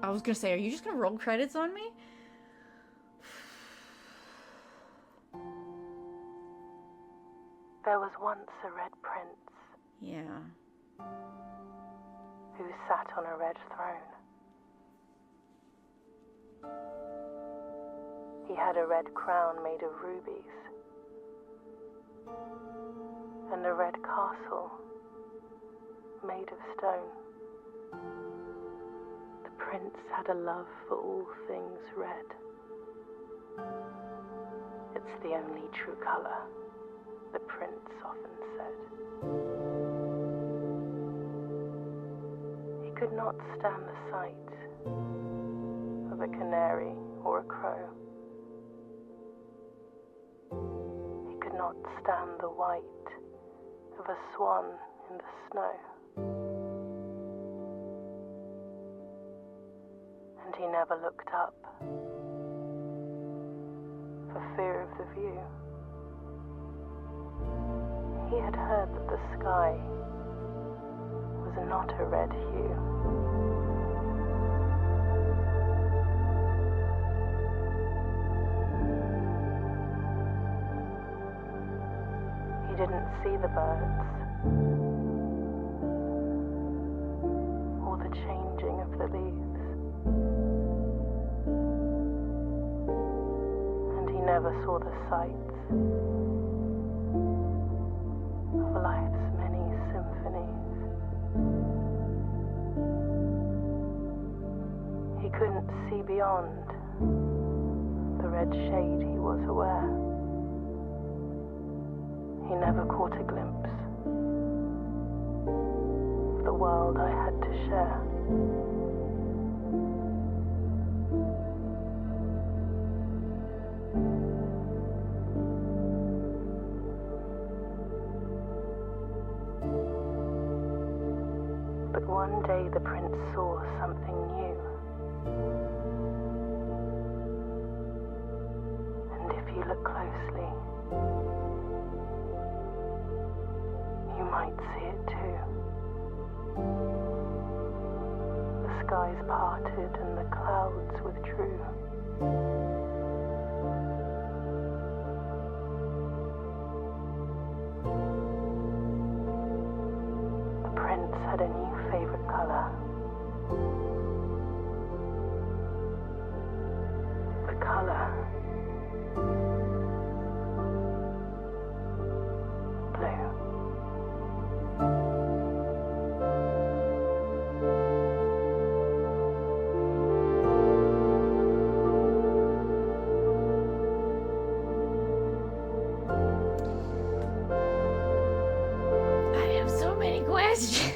I was gonna say, are you just gonna roll credits on me? There was once a red prince. Yeah. Who sat on a red throne. He had a red crown made of rubies. And a red castle made of stone. The prince had a love for all things red. It's the only true color, the prince often said. He could not stand the sight of a canary or a crow. He could not stand the white of a swan in the snow. And he never looked up for fear of the view. He had heard that the sky was not a red hue. He didn't see the birds or the changing of the leaves, and he never saw the sights of life's many symphonies. He couldn't see beyond the red shade he was aware. He never caught a glimpse of the world I had to share. But one day the prince saw something new. And if you look closely, you might see it too. The skies parted and the clouds withdrew. The prince had a new favorite color. The color blue. I have so many questions.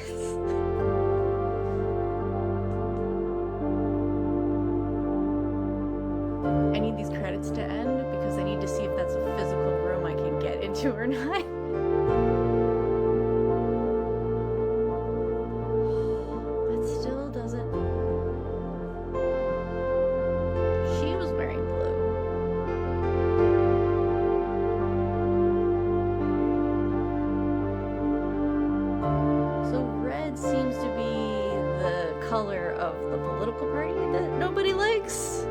I need these credits to end because I need to see if that's a physical room I can get into or not. That still doesn't. She was wearing blue. So red seems to be the color of the political party that nobody likes.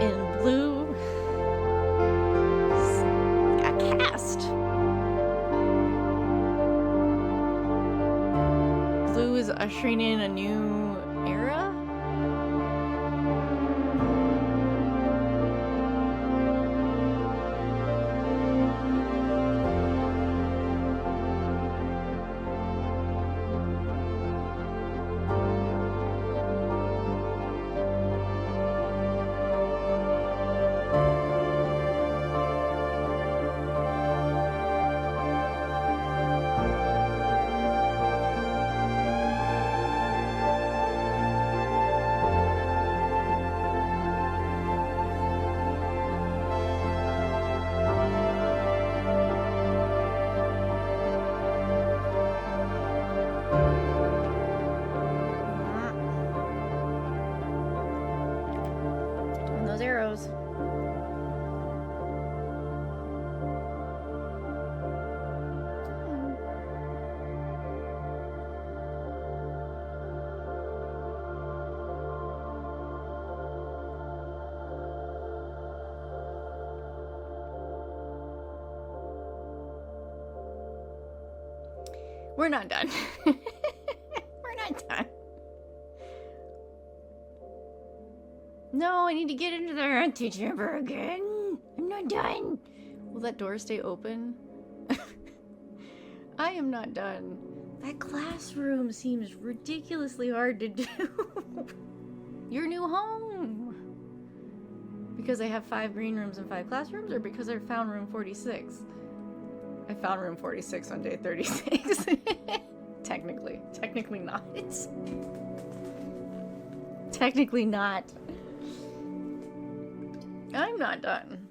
And blue is a cast. Blue is ushering in a new era. Doing those arrows. We're not done. We're not done. No, I need to get into the antechamber again. I'm not done. Will that door stay open? I am not done. That classroom seems ridiculously hard to do. Your new home. Because I have 5 green rooms and 5 classrooms, or because I found room 46? I found room 46 on day 36. Technically not. Technically not. I'm not done.